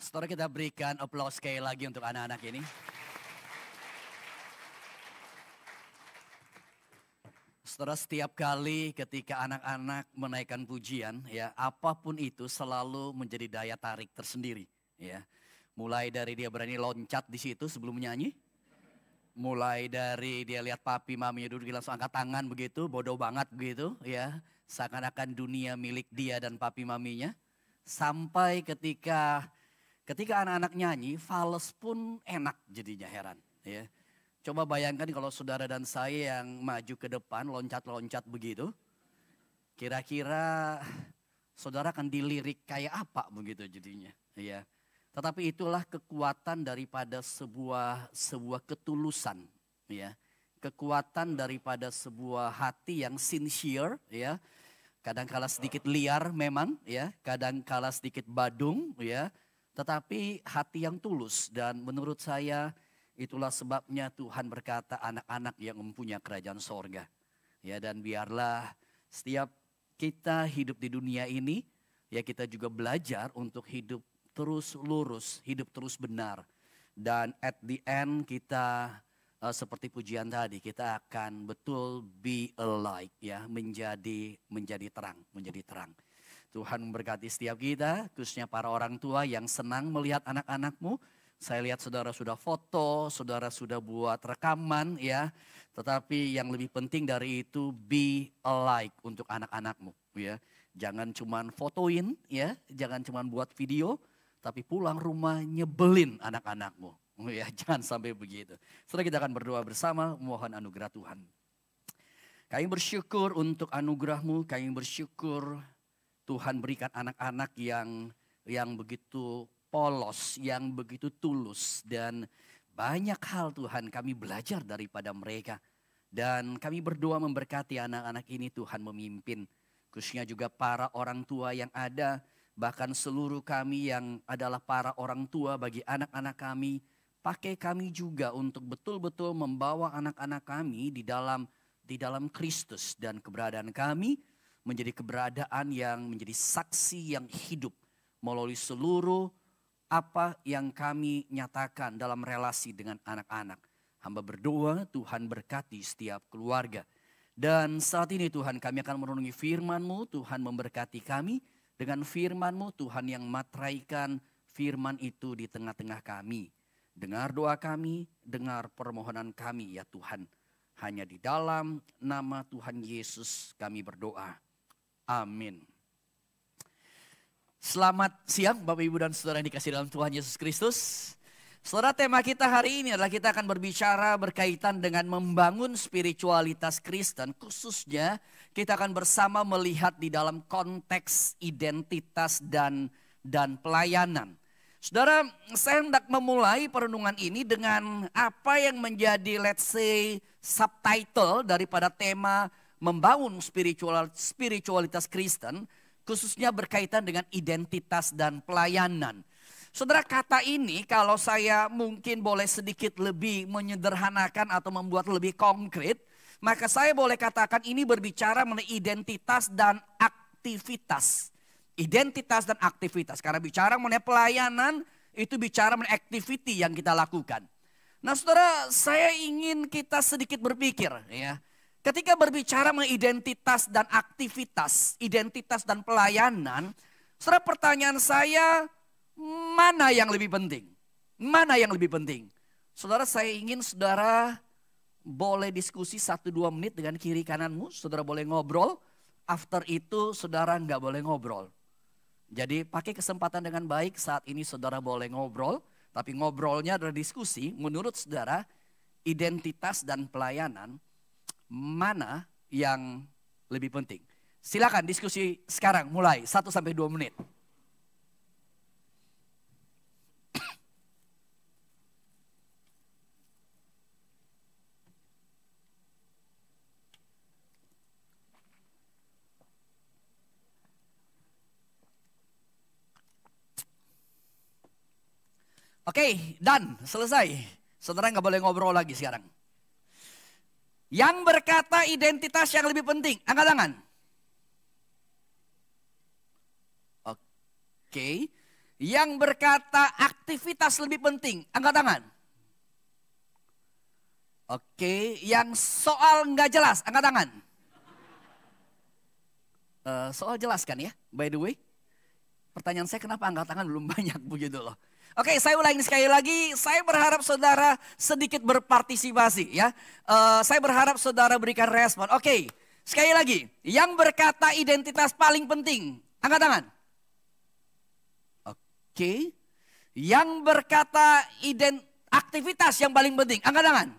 Saudara, kita berikan aplaus sekali lagi untuk anak-anak ini. Saudara, setiap kali ketika anak-anak menaikkan pujian, ya apapun itu selalu menjadi daya tarik tersendiri. Ya, mulai dari dia berani loncat di situ sebelum menyanyi, mulai dari dia lihat papi maminya duduk dia langsung angkat tangan begitu, bodoh banget begitu, ya seakan-akan dunia milik dia dan papi maminya, sampai ketika anak-anak nyanyi, fales pun enak jadinya, heran. Ya. Coba bayangkan kalau saudara dan saya yang maju ke depan, loncat-loncat begitu. Kira-kira saudara akan dilirik kayak apa begitu jadinya. Ya. Tetapi itulah kekuatan daripada sebuah ketulusan. Ya. Kekuatan daripada sebuah hati yang sincere. Ya. Kadang-kala sedikit liar memang, ya. Kadang-kala sedikit badung, ya. Tetapi hati yang tulus, dan menurut saya itulah sebabnya Tuhan berkata anak-anak yang mempunyai kerajaan sorga. Ya, dan biarlah setiap kita hidup di dunia ini, ya kita juga belajar untuk hidup terus lurus, hidup terus benar. Dan at the end kita seperti pujian tadi, kita akan betul be a light, ya, menjadi terang, menjadi terang. Tuhan memberkati setiap kita, khususnya para orang tua yang senang melihat anak-anakmu. Saya lihat saudara sudah foto, saudara sudah buat rekaman, ya. Tetapi yang lebih penting dari itu, be a light untuk anak-anakmu, ya. Jangan cuman fotoin, ya, jangan cuman buat video, tapi pulang rumah nyebelin anak-anakmu. Ya, jangan sampai begitu. Setelah kita akan berdoa bersama, mohon anugerah Tuhan. Kami bersyukur untuk anugerah-Mu, kami bersyukur Tuhan berikan anak-anak yang begitu polos, yang begitu tulus. Dan banyak hal Tuhan kami belajar daripada mereka. Dan kami berdoa memberkati anak-anak ini, Tuhan memimpin. Khususnya juga para orang tua yang ada, bahkan seluruh kami yang adalah para orang tua bagi anak-anak kami. Pakai kami juga untuk betul-betul membawa anak-anak kami di dalam Kristus, dan keberadaan kami menjadi keberadaan yang menjadi saksi yang hidup melalui seluruh apa yang kami nyatakan dalam relasi dengan anak-anak. Hamba berdoa Tuhan berkati setiap keluarga. Dan saat ini Tuhan kami akan merenungi firman-Mu, Tuhan memberkati kami dengan firman-Mu, Tuhan yang materaikan firman itu di tengah-tengah kami. Dengar doa kami, dengar permohonan kami ya Tuhan. Hanya di dalam nama Tuhan Yesus kami berdoa. Amin. Selamat siang Bapak Ibu dan Saudara yang dikasihi dalam Tuhan Yesus Kristus. Saudara, tema kita hari ini adalah kita akan berbicara berkaitan dengan membangun spiritualitas Kristen. Khususnya kita akan bersama melihat di dalam konteks identitas dan pelayanan. Saudara, saya hendak memulai perenungan ini dengan apa yang menjadi let's say subtitle daripada tema membangun spiritualitas Kristen, khususnya berkaitan dengan identitas dan pelayanan. Saudara, kata ini kalau saya mungkin boleh sedikit lebih menyederhanakan atau membuat lebih konkret, maka saya boleh katakan ini berbicara mengenai identitas dan aktivitas. Identitas dan aktivitas, karena bicara mengenai pelayanan itu bicara mengenai activity yang kita lakukan. Nah saudara, saya ingin kita sedikit berpikir ya. Ketika berbicara mengenai identitas dan aktivitas, identitas dan pelayanan, saudara, pertanyaan saya, mana yang lebih penting? Mana yang lebih penting? Saudara, saya ingin saudara boleh diskusi 1-2 menit dengan kiri kananmu, saudara boleh ngobrol. After itu saudara nggak boleh ngobrol. Jadi pakai kesempatan dengan baik, saat ini saudara boleh ngobrol. Tapi ngobrolnya adalah diskusi, menurut saudara identitas dan pelayanan, mana yang lebih penting? Silakan diskusi sekarang, mulai 1-2 menit. Oke, dan selesai. Saudara nggak boleh ngobrol lagi sekarang. Yang berkata identitas yang lebih penting, angkat tangan. Oke, Yang berkata aktivitas lebih penting, angkat tangan. Oke, yang soal nggak jelas, angkat tangan. Soal jelas kan ya, by the way. Pertanyaan saya kenapa angkat tangan belum banyak begitu loh. Oke, saya ulangi sekali lagi. Saya berharap saudara sedikit berpartisipasi ya. Saya berharap saudara berikan respon. Oke, sekali lagi. Yang berkata identitas paling penting, angkat tangan. Oke. Yang berkata aktivitas yang paling penting, angkat tangan.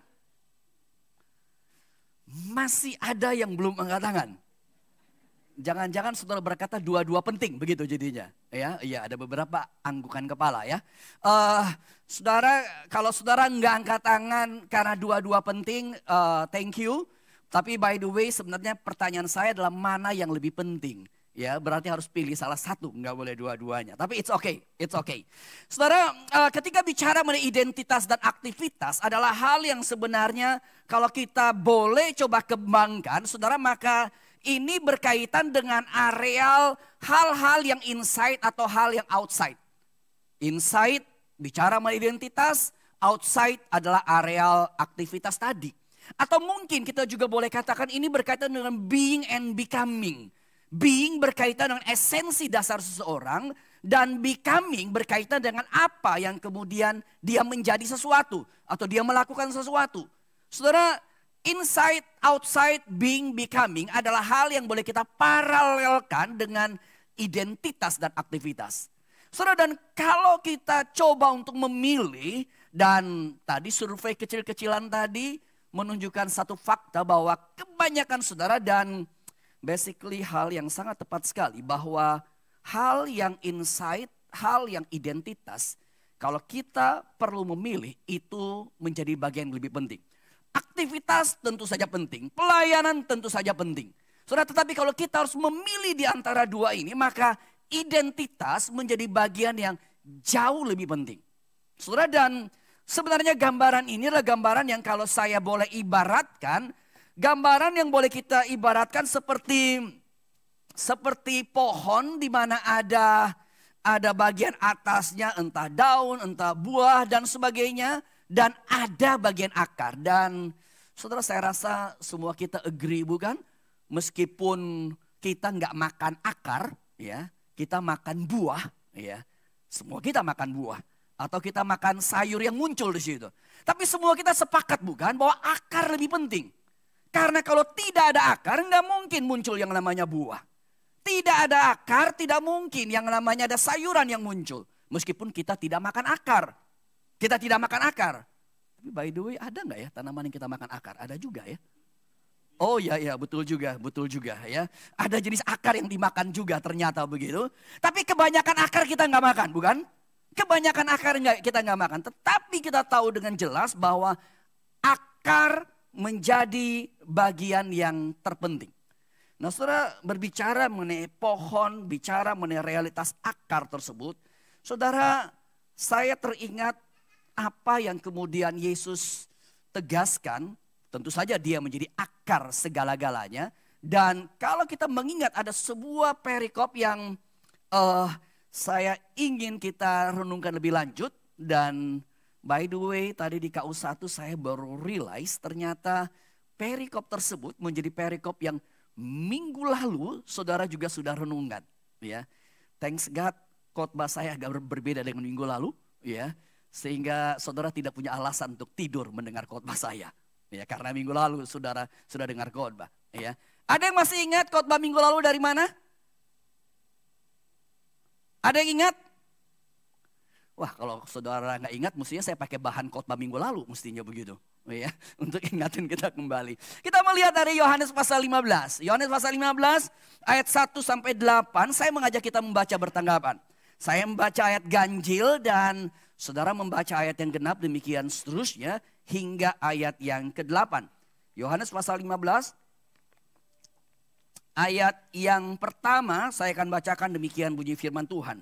Masih ada yang belum angkat tangan. Jangan-jangan saudara berkata dua-dua penting begitu jadinya. Ya, iya ada beberapa anggukan kepala ya. Saudara, kalau saudara nggak angkat tangan karena dua-dua penting, thank you. Tapi by the way sebenarnya pertanyaan saya adalah mana yang lebih penting. Ya, berarti harus pilih salah satu, nggak boleh dua-duanya. Tapi it's okay, it's okay. Saudara, ketika bicara mengenai identitas dan aktivitas adalah hal yang sebenarnya kalau kita boleh coba kembangkan, saudara, maka ini berkaitan dengan areal hal-hal yang inside atau hal yang outside. Inside bicara mengenai identitas, outside adalah areal aktivitas tadi. Atau mungkin kita juga boleh katakan ini berkaitan dengan being and becoming. Being berkaitan dengan esensi dasar seseorang dan becoming berkaitan dengan apa yang kemudian dia menjadi sesuatu atau dia melakukan sesuatu. Saudara, inside, outside, being, becoming adalah hal yang boleh kita paralelkan dengan identitas dan aktivitas. Saudara, dan kalau kita coba untuk memilih, dan tadi survei kecil-kecilan tadi menunjukkan satu fakta bahwa kebanyakan saudara dan basically hal yang sangat tepat sekali bahwa hal yang inside, hal yang identitas, kalau kita perlu memilih itu menjadi bagian yang lebih penting. Aktivitas tentu saja penting, pelayanan tentu saja penting. Saudara, tetapi kalau kita harus memilih di antara dua ini, maka identitas menjadi bagian yang jauh lebih penting. Saudara, dan sebenarnya gambaran ini adalah gambaran yang kalau saya boleh ibaratkan, gambaran yang boleh kita ibaratkan seperti pohon di mana ada bagian atasnya entah daun, entah buah dan sebagainya. Dan ada bagian akar. Dan saudara, saya rasa semua kita agree bukan? Meskipun kita nggak makan akar, ya, kita makan buah, ya. Semua kita makan buah. Atau kita makan sayur yang muncul di situ. Tapi semua kita sepakat bukan bahwa akar lebih penting. Karena kalau tidak ada akar nggak mungkin muncul yang namanya buah. Tidak ada akar, tidak mungkin yang namanya ada sayuran yang muncul. Meskipun kita tidak makan akar. Kita tidak makan akar. Tapi by the way ada nggak ya tanaman yang kita makan akar? Ada juga ya. Oh ya betul juga ya. Ada jenis akar yang dimakan juga ternyata begitu. Tapi kebanyakan akar kita nggak makan bukan? Kebanyakan akar kita nggak makan. Tetapi kita tahu dengan jelas bahwa akar menjadi bagian yang terpenting. Nah saudara, berbicara mengenai pohon, bicara mengenai realitas akar tersebut. Saudara, saya teringat apa yang kemudian Yesus tegaskan, tentu saja dia menjadi akar segala-galanya. Dan kalau kita mengingat ada sebuah perikop yang saya ingin kita renungkan lebih lanjut. Dan by the way tadi di KU1 saya baru realize ternyata perikop tersebut menjadi perikop yang minggu lalu saudara juga sudah renungkan. Ya, thanks God khotbah saya agak berbeda dengan minggu lalu. Ya. Sehingga saudara tidak punya alasan untuk tidur mendengar khotbah saya. Ya, karena minggu lalu saudara sudah dengar khotbah. Ya. Ada yang masih ingat khotbah minggu lalu dari mana? Ada yang ingat? Wah, kalau saudara nggak ingat mestinya saya pakai bahan khotbah minggu lalu mestinya begitu. Ya, untuk ingatin kita kembali. Kita melihat dari Yohanes pasal 15. Yohanes pasal 15 ayat 1 sampai 8 saya mengajak kita membaca bertanggapan. Saya membaca ayat ganjil dan saudara membaca ayat yang genap demikian seterusnya hingga ayat yang ke-8. Yohanes pasal 15 ayat yang pertama saya akan bacakan demikian bunyi firman Tuhan.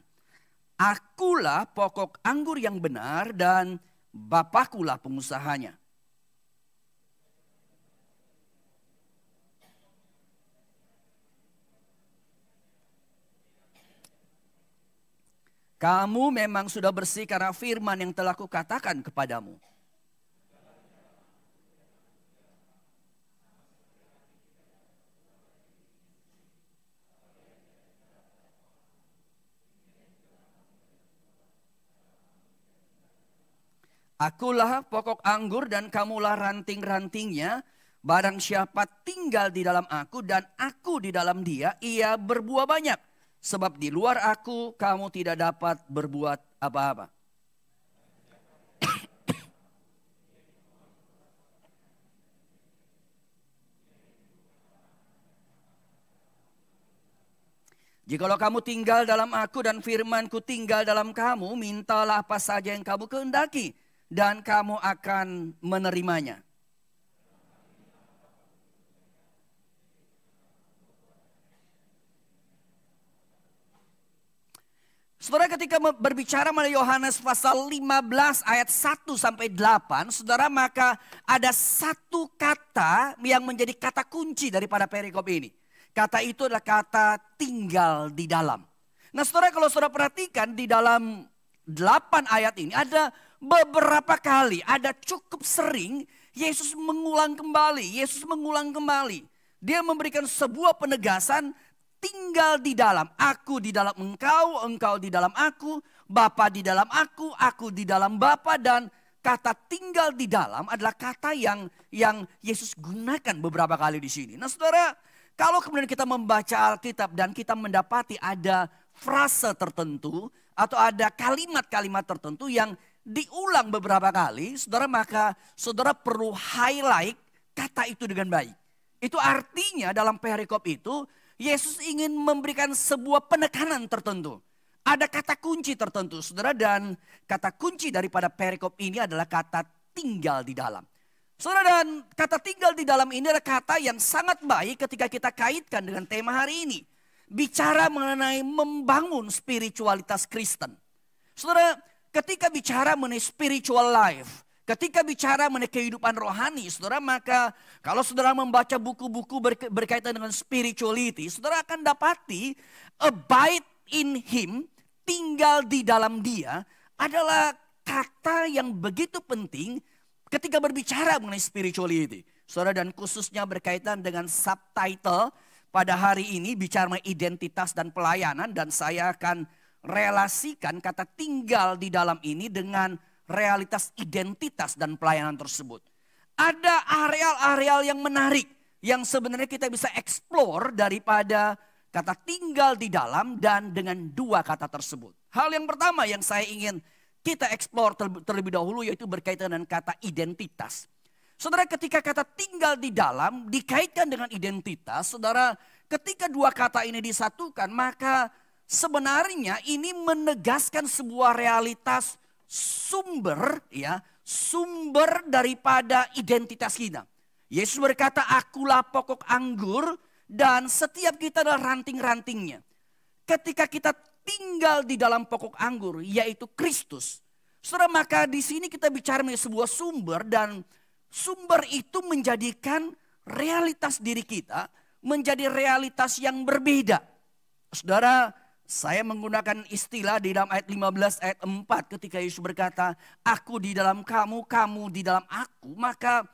Akulah pokok anggur yang benar dan Bapakulah pengusahanya. Kamu memang sudah bersih karena firman yang telah kukatakan kepadamu. Akulah pokok anggur dan kamulah ranting-rantingnya. Barang siapa tinggal di dalam aku dan aku di dalam dia, ia berbuah banyak. Sebab di luar aku kamu tidak dapat berbuat apa-apa. Jikalau kamu tinggal dalam aku dan firmanku tinggal dalam kamu, mintalah apa saja yang kamu kehendaki dan kamu akan menerimanya. Saudara, ketika berbicara mengenai Yohanes pasal 15 ayat 1 sampai 8, saudara, maka ada satu kata yang menjadi kata kunci daripada perikop ini. Kata itu adalah kata tinggal di dalam. Nah, saudara, kalau saudara perhatikan di dalam 8 ayat ini ada beberapa kali, ada cukup sering Yesus mengulang kembali. Dia memberikan sebuah penegasan, tinggal di dalam, aku di dalam engkau, engkau di dalam aku, Bapa di dalam aku di dalam Bapa. Dan kata tinggal di dalam adalah kata yang Yesus gunakan beberapa kali di sini. Nah, saudara, kalau kemudian kita membaca Alkitab dan kita mendapati ada frase tertentu atau ada kalimat-kalimat tertentu yang diulang beberapa kali, saudara, maka saudara perlu highlight kata itu dengan baik. Itu artinya dalam perikop itu Yesus ingin memberikan sebuah penekanan tertentu. Ada kata kunci tertentu, saudara, dan kata kunci daripada perikop ini adalah kata tinggal di dalam. Saudara, dan kata tinggal di dalam ini adalah kata yang sangat baik ketika kita kaitkan dengan tema hari ini. Bicara mengenai membangun spiritualitas Kristen. Saudara, ketika bicara mengenai spiritual life, ketika bicara mengenai kehidupan rohani, saudara, maka kalau saudara membaca buku-buku berkaitan dengan spirituality, saudara akan dapati abide in him, tinggal di dalam dia, adalah kata yang begitu penting ketika berbicara mengenai spirituality. Saudara, dan khususnya berkaitan dengan subtitle pada hari ini, bicara mengenai identitas dan pelayanan, dan saya akan relasikan kata tinggal di dalam ini dengan realitas identitas dan pelayanan tersebut. Ada areal-areal yang menarik yang sebenarnya kita bisa explore daripada kata tinggal di dalam dan dengan dua kata tersebut. Hal yang pertama yang saya ingin kita explore terlebih dahulu yaitu berkaitan dengan kata identitas. Saudara, ketika kata tinggal di dalam dikaitkan dengan identitas, saudara, ketika dua kata ini disatukan, maka sebenarnya ini menegaskan sebuah realitas sumber daripada identitas kita. Yesus berkata, akulah pokok anggur dan setiap kita adalah ranting-rantingnya. Ketika kita tinggal di dalam pokok anggur, yaitu Kristus. Saudara, maka di sini kita bicara mengenai sebuah sumber dan sumber itu menjadikan realitas diri kita menjadi realitas yang berbeda. Saudara, saya menggunakan istilah di dalam ayat 15 ayat 4 ketika Yesus berkata, aku di dalam kamu, kamu di dalam aku. Maka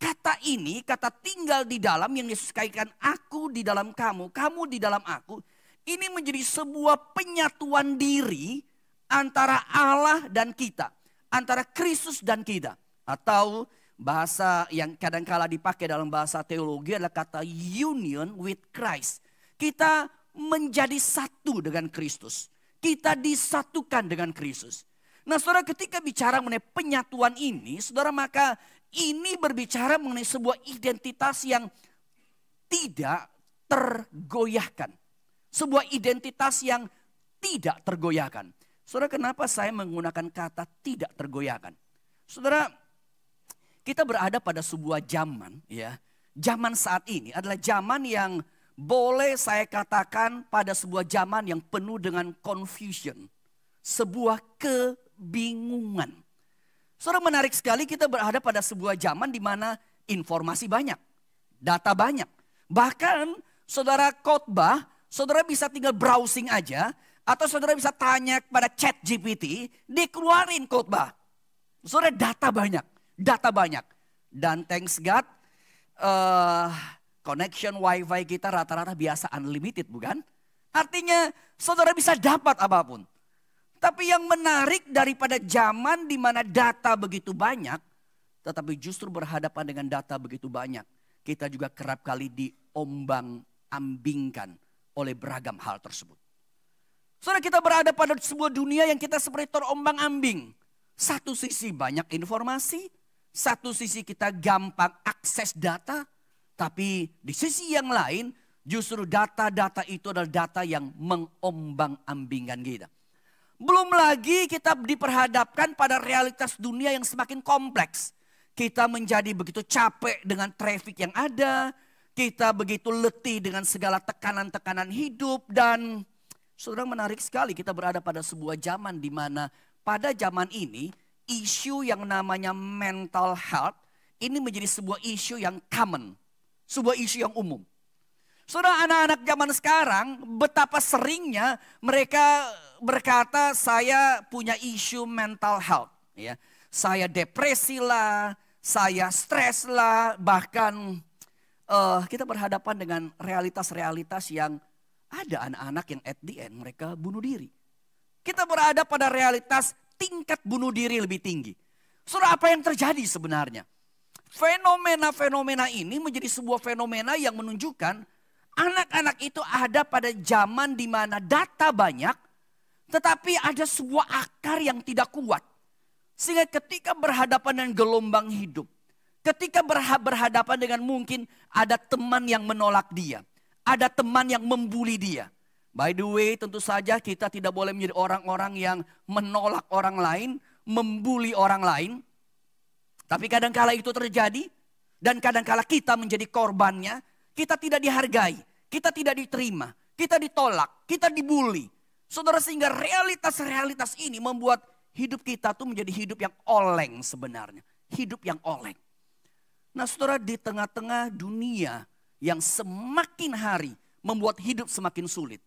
kata ini, kata tinggal di dalam yang Yesus kaitkan aku di dalam kamu, kamu di dalam aku. Ini menjadi sebuah penyatuan diri antara Allah dan kita. Antara Kristus dan kita. Atau bahasa yang kadangkala dipakai dalam bahasa teologi adalah kata union with Christ. Kita menjadi satu dengan Kristus. Kita disatukan dengan Kristus. Nah, saudara, ketika bicara mengenai penyatuan ini, saudara, maka ini berbicara mengenai sebuah identitas yang tidak tergoyahkan. Sebuah identitas yang tidak tergoyahkan. Saudara, kenapa saya menggunakan kata tidak tergoyahkan? Saudara, kita berada pada sebuah zaman, ya. Zaman saat ini adalah zaman yang boleh saya katakan pada sebuah zaman yang penuh dengan confusion. Sebuah kebingungan. Saudara, menarik sekali kita berada pada sebuah zaman di mana informasi banyak. Data banyak. Bahkan saudara khotbah, saudara bisa tinggal browsing aja. Atau saudara bisa tanya kepada ChatGPT, dikeluarin khotbah. Saudara data banyak, data banyak. Dan thanks God, connection wifi kita rata-rata biasa unlimited bukan? Artinya saudara bisa dapat apapun. Tapi yang menarik daripada zaman di mana data begitu banyak, tetapi justru berhadapan dengan data begitu banyak, kita juga kerap kali diombang-ambingkan oleh beragam hal tersebut. Saudara, kita berada pada sebuah dunia yang kita seperti terombang-ambing. Satu sisi banyak informasi, satu sisi kita gampang akses data, tapi di sisi yang lain justru data-data itu adalah data yang mengombang-ambingkan kita. Belum lagi kita diperhadapkan pada realitas dunia yang semakin kompleks. Kita menjadi begitu capek dengan traffic yang ada, kita begitu letih dengan segala tekanan-tekanan hidup dan saudara, menarik sekali kita berada pada sebuah zaman di mana pada zaman ini isu yang namanya mental health ini menjadi sebuah isu yang common, sebuah isu yang umum. Saudara, anak-anak zaman sekarang betapa seringnya mereka berkata saya punya isu mental health. Ya. Saya depresi lah, saya stres lah, bahkan kita berhadapan dengan realitas-realitas yang ada anak-anak yang at the end mereka bunuh diri. Kita berada pada realitas tingkat bunuh diri lebih tinggi. Saudara, apa yang terjadi sebenarnya? Fenomena-fenomena ini menjadi sebuah fenomena yang menunjukkan anak-anak itu ada pada zaman di mana data banyak, tetapi ada sebuah akar yang tidak kuat. Sehingga ketika berhadapan dengan gelombang hidup, ketika berhadapan dengan mungkin ada teman yang menolak dia, ada teman yang membuli dia. By the way, tentu saja kita tidak boleh menjadi orang-orang yang menolak orang lain, membuli orang lain. Tapi kadangkala itu terjadi dan kadangkala kita menjadi korbannya, kita tidak dihargai, kita tidak diterima, kita ditolak, kita dibuli. Saudara, sehingga realitas-realitas ini membuat hidup kita tuh menjadi hidup yang oleng sebenarnya. Hidup yang oleng. Nah saudara, di tengah-tengah dunia yang semakin hari membuat hidup semakin sulit.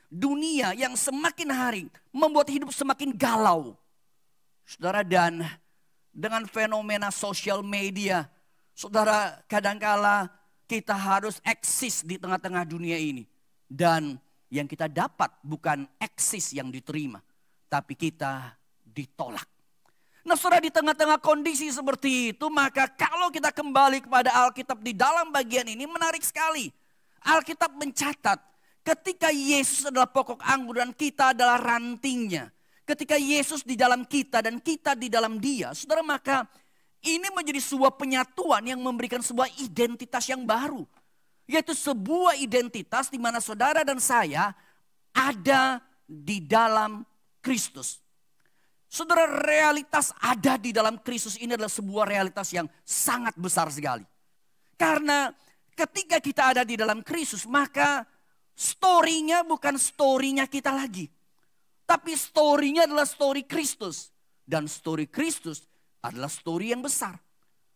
Dunia yang semakin hari membuat hidup semakin galau. Saudara, dan dengan fenomena sosial media, saudara, kadangkala kita harus eksis di tengah-tengah dunia ini. Dan yang kita dapat bukan eksis yang diterima, tapi kita ditolak. Nah saudara, di tengah-tengah kondisi seperti itu, maka kalau kita kembali kepada Alkitab di dalam bagian ini menarik sekali. Alkitab mencatat ketika Yesus adalah pokok anggur dan kita adalah rantingnya. Ketika Yesus di dalam kita dan kita di dalam dia, saudara, maka ini menjadi sebuah penyatuan yang memberikan sebuah identitas yang baru. Yaitu sebuah identitas di mana saudara dan saya ada di dalam Kristus. Saudara, realitas ada di dalam Kristus ini adalah sebuah realitas yang sangat besar sekali. Karena ketika kita ada di dalam Kristus, maka story-nya bukan story-nya kita lagi. Tapi story-nya adalah story Kristus. Dan story Kristus adalah story yang besar.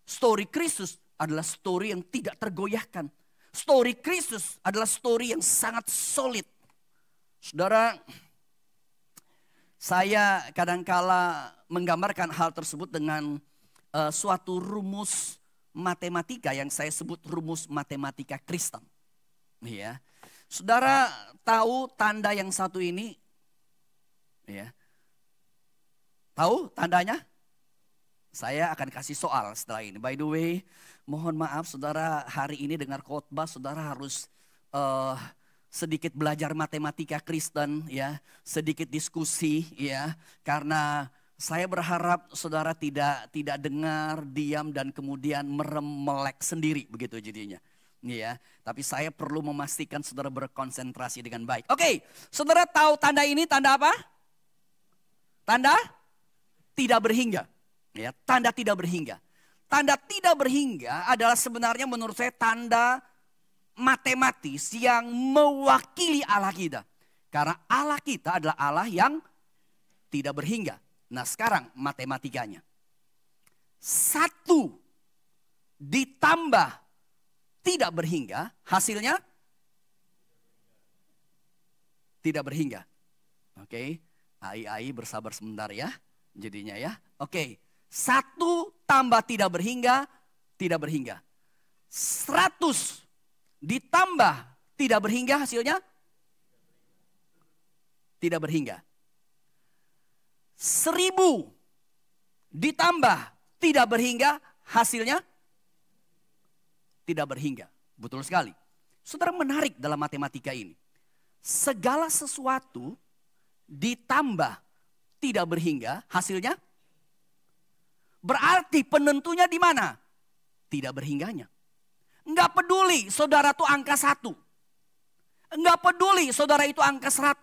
Story Kristus adalah story yang tidak tergoyahkan. Story Kristus adalah story yang sangat solid. Saudara, saya kadangkala menggambarkan hal tersebut dengan suatu rumus matematika yang saya sebut rumus matematika Kristen. Ya. Saudara tahu tanda yang satu ini? Ya. Tahu tandanya? Saya akan kasih soal setelah ini. By the way, mohon maaf saudara, hari ini dengar khotbah saudara harus sedikit belajar matematika Kristen, ya, sedikit diskusi, ya, karena saya berharap saudara tidak dengar, diam dan kemudian melek sendiri begitu jadinya, ya. Tapi saya perlu memastikan saudara berkonsentrasi dengan baik. Oke, saudara tahu tanda ini tanda apa? Tanda tidak berhingga, ya, tanda tidak berhingga. Tanda tidak berhingga adalah sebenarnya menurut saya tanda matematis yang mewakili Allah kita. Karena Allah kita adalah Allah yang tidak berhingga. Nah sekarang matematikanya. 1 ditambah tidak berhingga, hasilnya tidak berhingga. Oke, ai bersabar sebentar ya. Jadinya ya. Oke, 1 tambah tidak berhingga, tidak berhingga. 100 ditambah tidak berhingga hasilnya tidak berhingga. 1000 ditambah tidak berhingga hasilnya tidak berhingga. Betul sekali. Saudara, menarik dalam matematika ini. Segala sesuatu ditambah tidak berhingga hasilnya berarti penentunya di mana? Tidak berhingganya. Enggak peduli saudara itu angka 1. Enggak peduli saudara itu angka 100.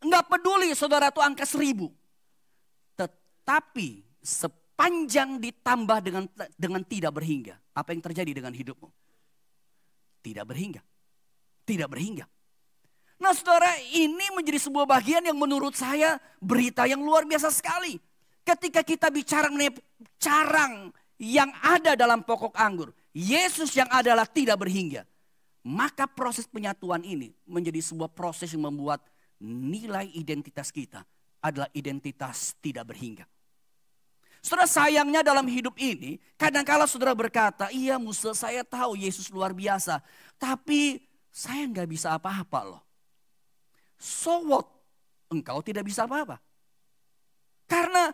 Enggak peduli saudara itu angka 1000. Tetapi sepanjang ditambah dengan tidak berhingga, apa yang terjadi dengan hidupmu? Tidak berhingga. Tidak berhingga. Nah saudara, ini menjadi sebuah bagian yang menurut saya berita yang luar biasa sekali. Ketika kita bicara mengenai carang yang ada dalam pokok anggur, Yesus yang adalah tidak berhingga. Maka proses penyatuan ini menjadi sebuah proses yang membuat nilai identitas kita adalah identitas tidak berhingga. Saudara, sayangnya dalam hidup ini, kadang-kala saudara berkata, iya Musa, saya tahu Yesus luar biasa. Tapi saya nggak bisa apa-apa loh. So what? Engkau tidak bisa apa-apa. Karena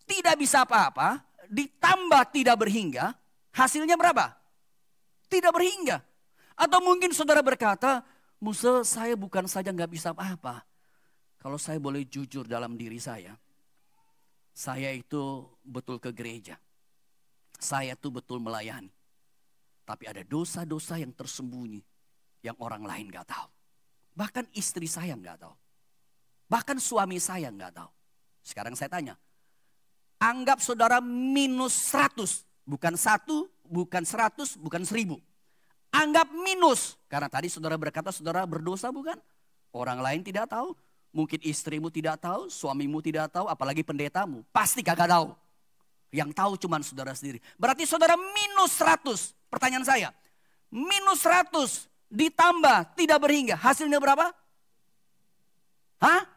tidak bisa apa-apa, ditambah tidak berhingga, hasilnya berapa? Tidak berhingga. Atau mungkin saudara berkata, Musa, saya bukan saja nggak bisa apa-apa. Kalau saya boleh jujur dalam diri saya itu betul ke gereja. Saya itu betul melayani. Tapi ada dosa-dosa yang tersembunyi yang orang lain gak tahu. Bahkan istri saya gak tahu. Bahkan suami saya gak tahu. Sekarang saya tanya. Anggap saudara minus 100. Bukan 1, bukan 100, bukan 1000. Anggap minus. Karena tadi saudara berkata saudara berdosa bukan? Orang lain tidak tahu. Mungkin istrimu tidak tahu, suamimu tidak tahu, apalagi pendetamu. Pasti kagak tahu. Yang tahu cuma saudara sendiri. Berarti saudara minus 100. Pertanyaan saya. Minus 100 ditambah tidak berhingga. Hasilnya berapa? Hah?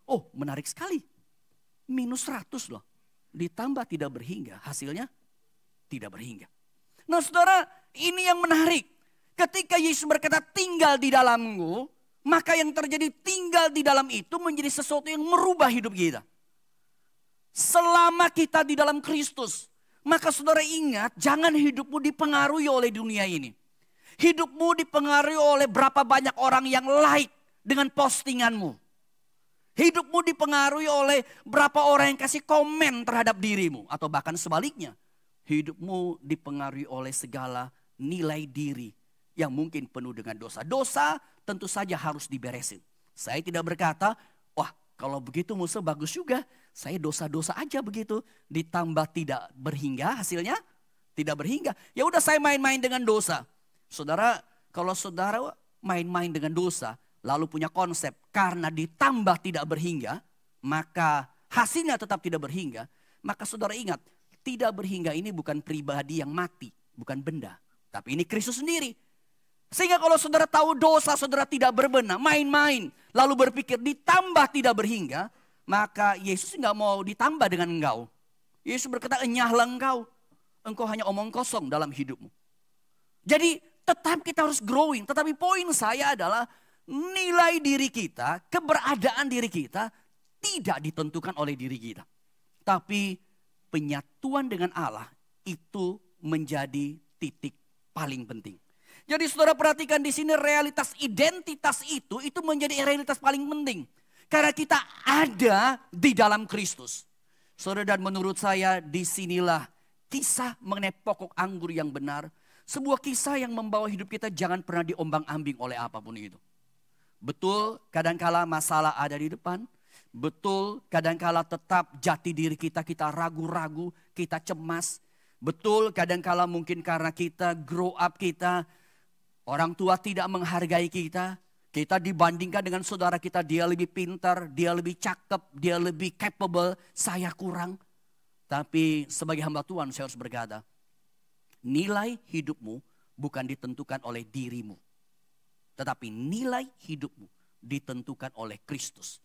Oh, menarik sekali. Minus 100 loh. Ditambah tidak berhingga. Hasilnya tidak berhingga. Nah saudara, ini yang menarik. Ketika Yesus berkata tinggal di dalammu, maka yang terjadi tinggal di dalam itu menjadi sesuatu yang merubah hidup kita. Selama kita di dalam Kristus, maka saudara ingat, jangan hidupmu dipengaruhi oleh dunia ini. Hidupmu dipengaruhi oleh berapa banyak orang yang like dengan postinganmu. Hidupmu dipengaruhi oleh berapa orang yang kasih komen terhadap dirimu. Atau bahkan sebaliknya, hidupmu dipengaruhi oleh segala nilai diri yang mungkin penuh dengan dosa. Dosa tentu saja harus diberesin. Saya tidak berkata, wah kalau begitu Musa bagus juga. Saya dosa-dosa aja begitu. Ditambah tidak berhingga hasilnya tidak berhingga. Ya udah saya main-main dengan dosa. Saudara, kalau saudara main-main dengan dosa. Lalu punya konsep karena ditambah tidak berhingga. Maka hasilnya tetap tidak berhingga. Maka saudara ingat, tidak berhingga ini bukan pribadi yang mati. Bukan benda. Tapi ini Kristus sendiri. Sehingga kalau saudara tahu dosa saudara tidak berbenah, main-main. Lalu berpikir ditambah tidak berhingga. Maka Yesus nggak mau ditambah dengan engkau. Yesus berkata enyahlah engkau. Engkau hanya omong kosong dalam hidupmu. Jadi tetap kita harus growing. Tetapi poin saya adalah nilai diri kita, keberadaan diri kita tidak ditentukan oleh diri kita. Tapi penyatuan dengan Allah itu menjadi titik paling penting. Jadi saudara perhatikan di sini realitas identitas itu menjadi realitas paling penting. Karena kita ada di dalam Kristus. Saudara, dan menurut saya disinilah kisah mengenai pokok anggur yang benar. Sebuah kisah yang membawa hidup kita jangan pernah diombang-ambing oleh apapun itu. Betul kadangkala masalah ada di depan. Betul kadangkala tetap jati diri kita ragu-ragu, kita cemas. Betul kadangkala mungkin karena kita grow up kita. Orang tua tidak menghargai kita. Kita dibandingkan dengan saudara kita, dia lebih pintar, dia lebih cakep, dia lebih capable, saya kurang. Tapi sebagai hamba Tuhan saya harus berkata, nilai hidupmu bukan ditentukan oleh dirimu. Tetapi nilai hidupmu ditentukan oleh Kristus.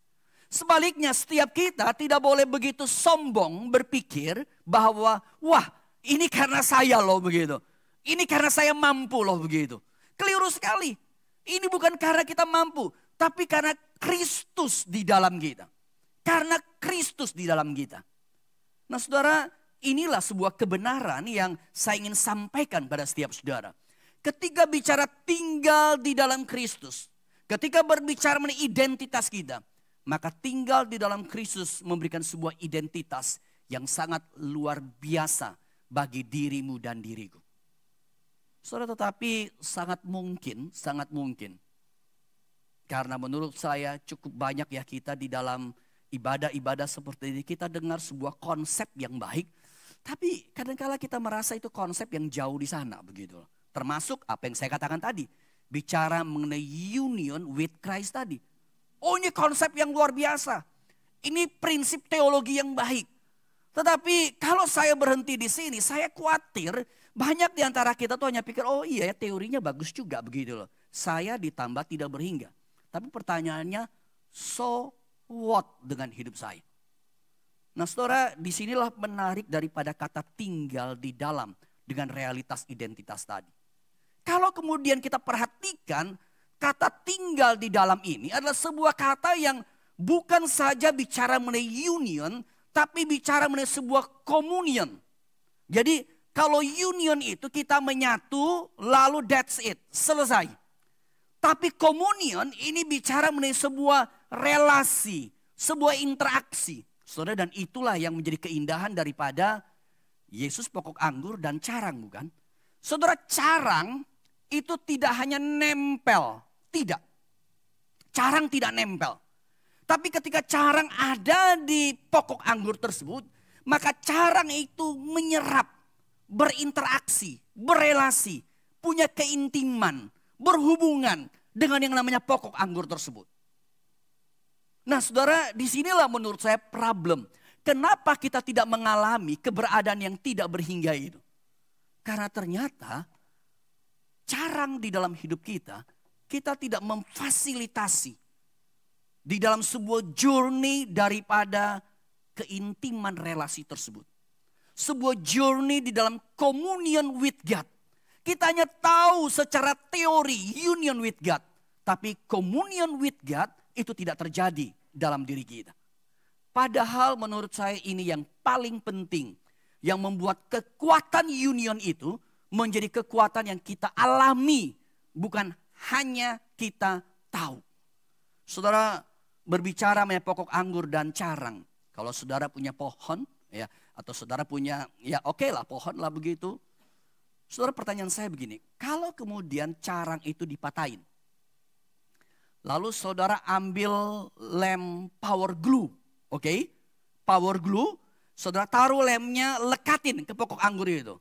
Sebaliknya setiap kita tidak boleh begitu sombong berpikir bahwa wah ini karena saya loh begitu. Ini karena saya mampu loh begitu. Keliru sekali. Ini bukan karena kita mampu. Tapi karena Kristus di dalam kita. Karena Kristus di dalam kita. Nah saudara, inilah sebuah kebenaran yang saya ingin sampaikan pada setiap saudara. Ketika bicara tinggal di dalam Kristus. Ketika berbicara mengenai identitas kita. Maka tinggal di dalam Kristus memberikan sebuah identitas yang sangat luar biasa bagi dirimu dan diriku. Saudara, tetapi sangat mungkin. Karena menurut saya cukup banyak ya kita di dalam ibadah-ibadah seperti ini. Kita dengar sebuah konsep yang baik. Tapi kadang-kala kita merasa itu konsep yang jauh di sana begitu. Termasuk apa yang saya katakan tadi. Bicara mengenai union with Christ tadi. Oh ini konsep yang luar biasa. Ini prinsip teologi yang baik. Tetapi kalau saya berhenti di sini, saya khawatir banyak di antara kita tuh hanya pikir, oh iya ya teorinya bagus juga begitu loh. Saya ditambah tidak berhingga. Tapi pertanyaannya, so what dengan hidup saya? Nah saudara, disinilah menarik daripada kata tinggal di dalam dengan realitas identitas tadi. Kalau kemudian kita perhatikan, kata tinggal di dalam ini adalah sebuah kata yang bukan saja bicara mengenai union, tapi bicara mengenai sebuah communion. Jadi kalau union itu kita menyatu lalu that's it, selesai. Tapi communion ini bicara mengenai sebuah relasi, sebuah interaksi. Saudara, dan itulah yang menjadi keindahan daripada Yesus pokok anggur dan carang bukan? Saudara, carang itu tidak hanya nempel. Tidak. Carang tidak nempel. Tapi ketika carang ada di pokok anggur tersebut, maka carang itu menyerap, berinteraksi, berelasi, punya keintiman, berhubungan dengan yang namanya pokok anggur tersebut. Nah saudara, disinilah menurut saya problem. Kenapa kita tidak mengalami keberadaan yang tidak berhingga itu? Karena ternyata carang di dalam hidup kita tidak memfasilitasi di dalam sebuah journey daripada keintiman relasi tersebut. Sebuah journey di dalam communion with God. Kita hanya tahu secara teori union with God. Tapi communion with God itu tidak terjadi dalam diri kita. Padahal menurut saya ini yang paling penting. Yang membuat kekuatan union itu menjadi kekuatan yang kita alami. Bukan hanya kita tahu. Saudara berbicara mengenai pokok anggur dan carang. Kalau saudara punya pohon ya, atau saudara punya ya oke lah pohon lah begitu. Saudara, pertanyaan saya begini, kalau kemudian carang itu dipatahin. Lalu saudara ambil lem power glue, oke? Power glue, saudara taruh lemnya, lekatin ke pokok anggur itu.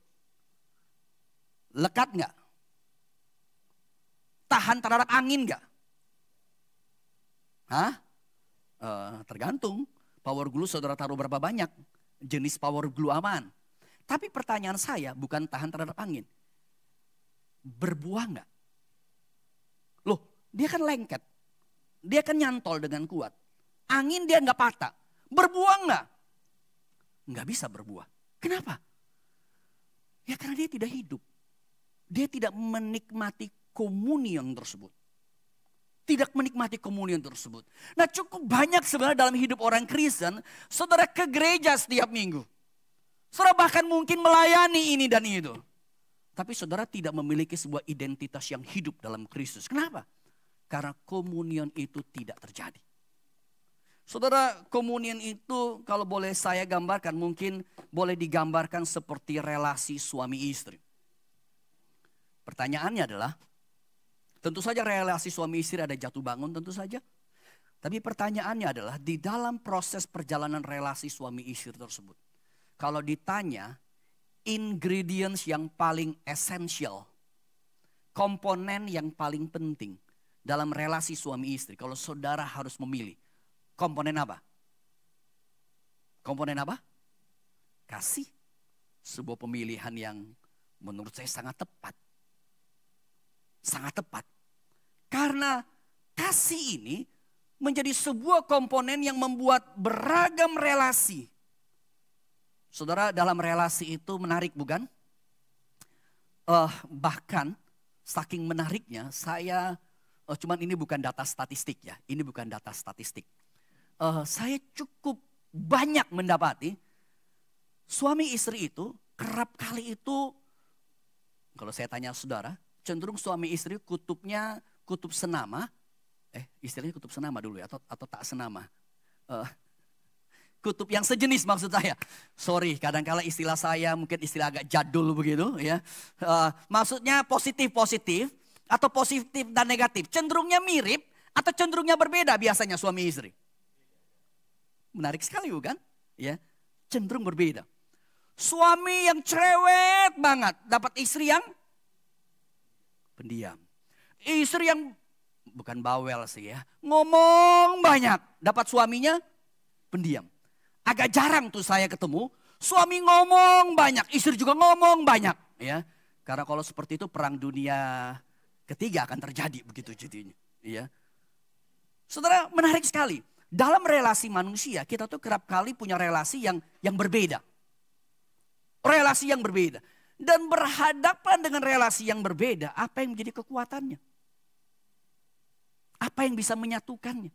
Lekat nggak? Tahan terhadap angin nggak? Hah? Tergantung. Power glue saudara taruh berapa banyak. Jenis power glue aman. Tapi pertanyaan saya bukan tahan terhadap angin. Berbuah nggak? Loh, dia kan lengket. Dia kan nyantol dengan kuat. Angin dia nggak patah. Berbuah nggak? Nggak bisa berbuah. Kenapa? Ya karena dia tidak hidup. Dia tidak menikmati komunion tersebut. Tidak menikmati komunion tersebut. Nah cukup banyak sebenarnya dalam hidup orang Kristen. Saudara ke gereja setiap minggu. Saudara bahkan mungkin melayani ini dan itu. Tapi saudara tidak memiliki sebuah identitas yang hidup dalam Kristus. Kenapa? Karena komunion itu tidak terjadi. Saudara, komunion itu kalau boleh saya gambarkan mungkin boleh digambarkan seperti relasi suami istri. Pertanyaannya adalah, tentu saja relasi suami istri ada jatuh bangun tentu saja. Tapi pertanyaannya adalah di dalam proses perjalanan relasi suami istri tersebut. Kalau ditanya ingredients yang paling esensial, komponen yang paling penting dalam relasi suami istri. Kalau saudara harus memilih, komponen apa? Komponen apa? Kasih. Sebuah pemilihan yang menurut saya sangat tepat. Sangat tepat. Karena kasih ini menjadi sebuah komponen yang membuat beragam relasi. Saudara, dalam relasi itu menarik bukan? Bahkan saking menariknya saya, cuman ini bukan data statistik ya, ini bukan data statistik. Saya cukup banyak mendapati suami istri itu kerap kali itu, kalau saya tanya saudara, cenderung suami istri kutubnya kutub senama, istilahnya kutub senama dulu ya, atau tak senama. Kutub yang sejenis maksud saya. Sorry, kadang-kala istilah saya mungkin istilah agak jadul begitu ya. Maksudnya positif-positif atau positif dan negatif. Cenderungnya mirip atau cenderungnya berbeda biasanya suami istri. Menarik sekali bukan? Ya, cenderung berbeda. Suami yang cerewet banget dapat istri yang pendiam. Istri yang bukan bawel sih ya, ngomong banyak, dapat suaminya pendiam. Agak jarang tuh saya ketemu suami ngomong banyak, istri juga ngomong banyak ya. Karena kalau seperti itu perang dunia ketiga akan terjadi begitu jadinya ya. Saudara, menarik sekali. Dalam relasi manusia kita tuh kerap kali punya relasi yang berbeda. Relasi yang berbeda. Dan berhadapan dengan relasi yang berbeda, apa yang menjadi kekuatannya? Apa yang bisa menyatukannya?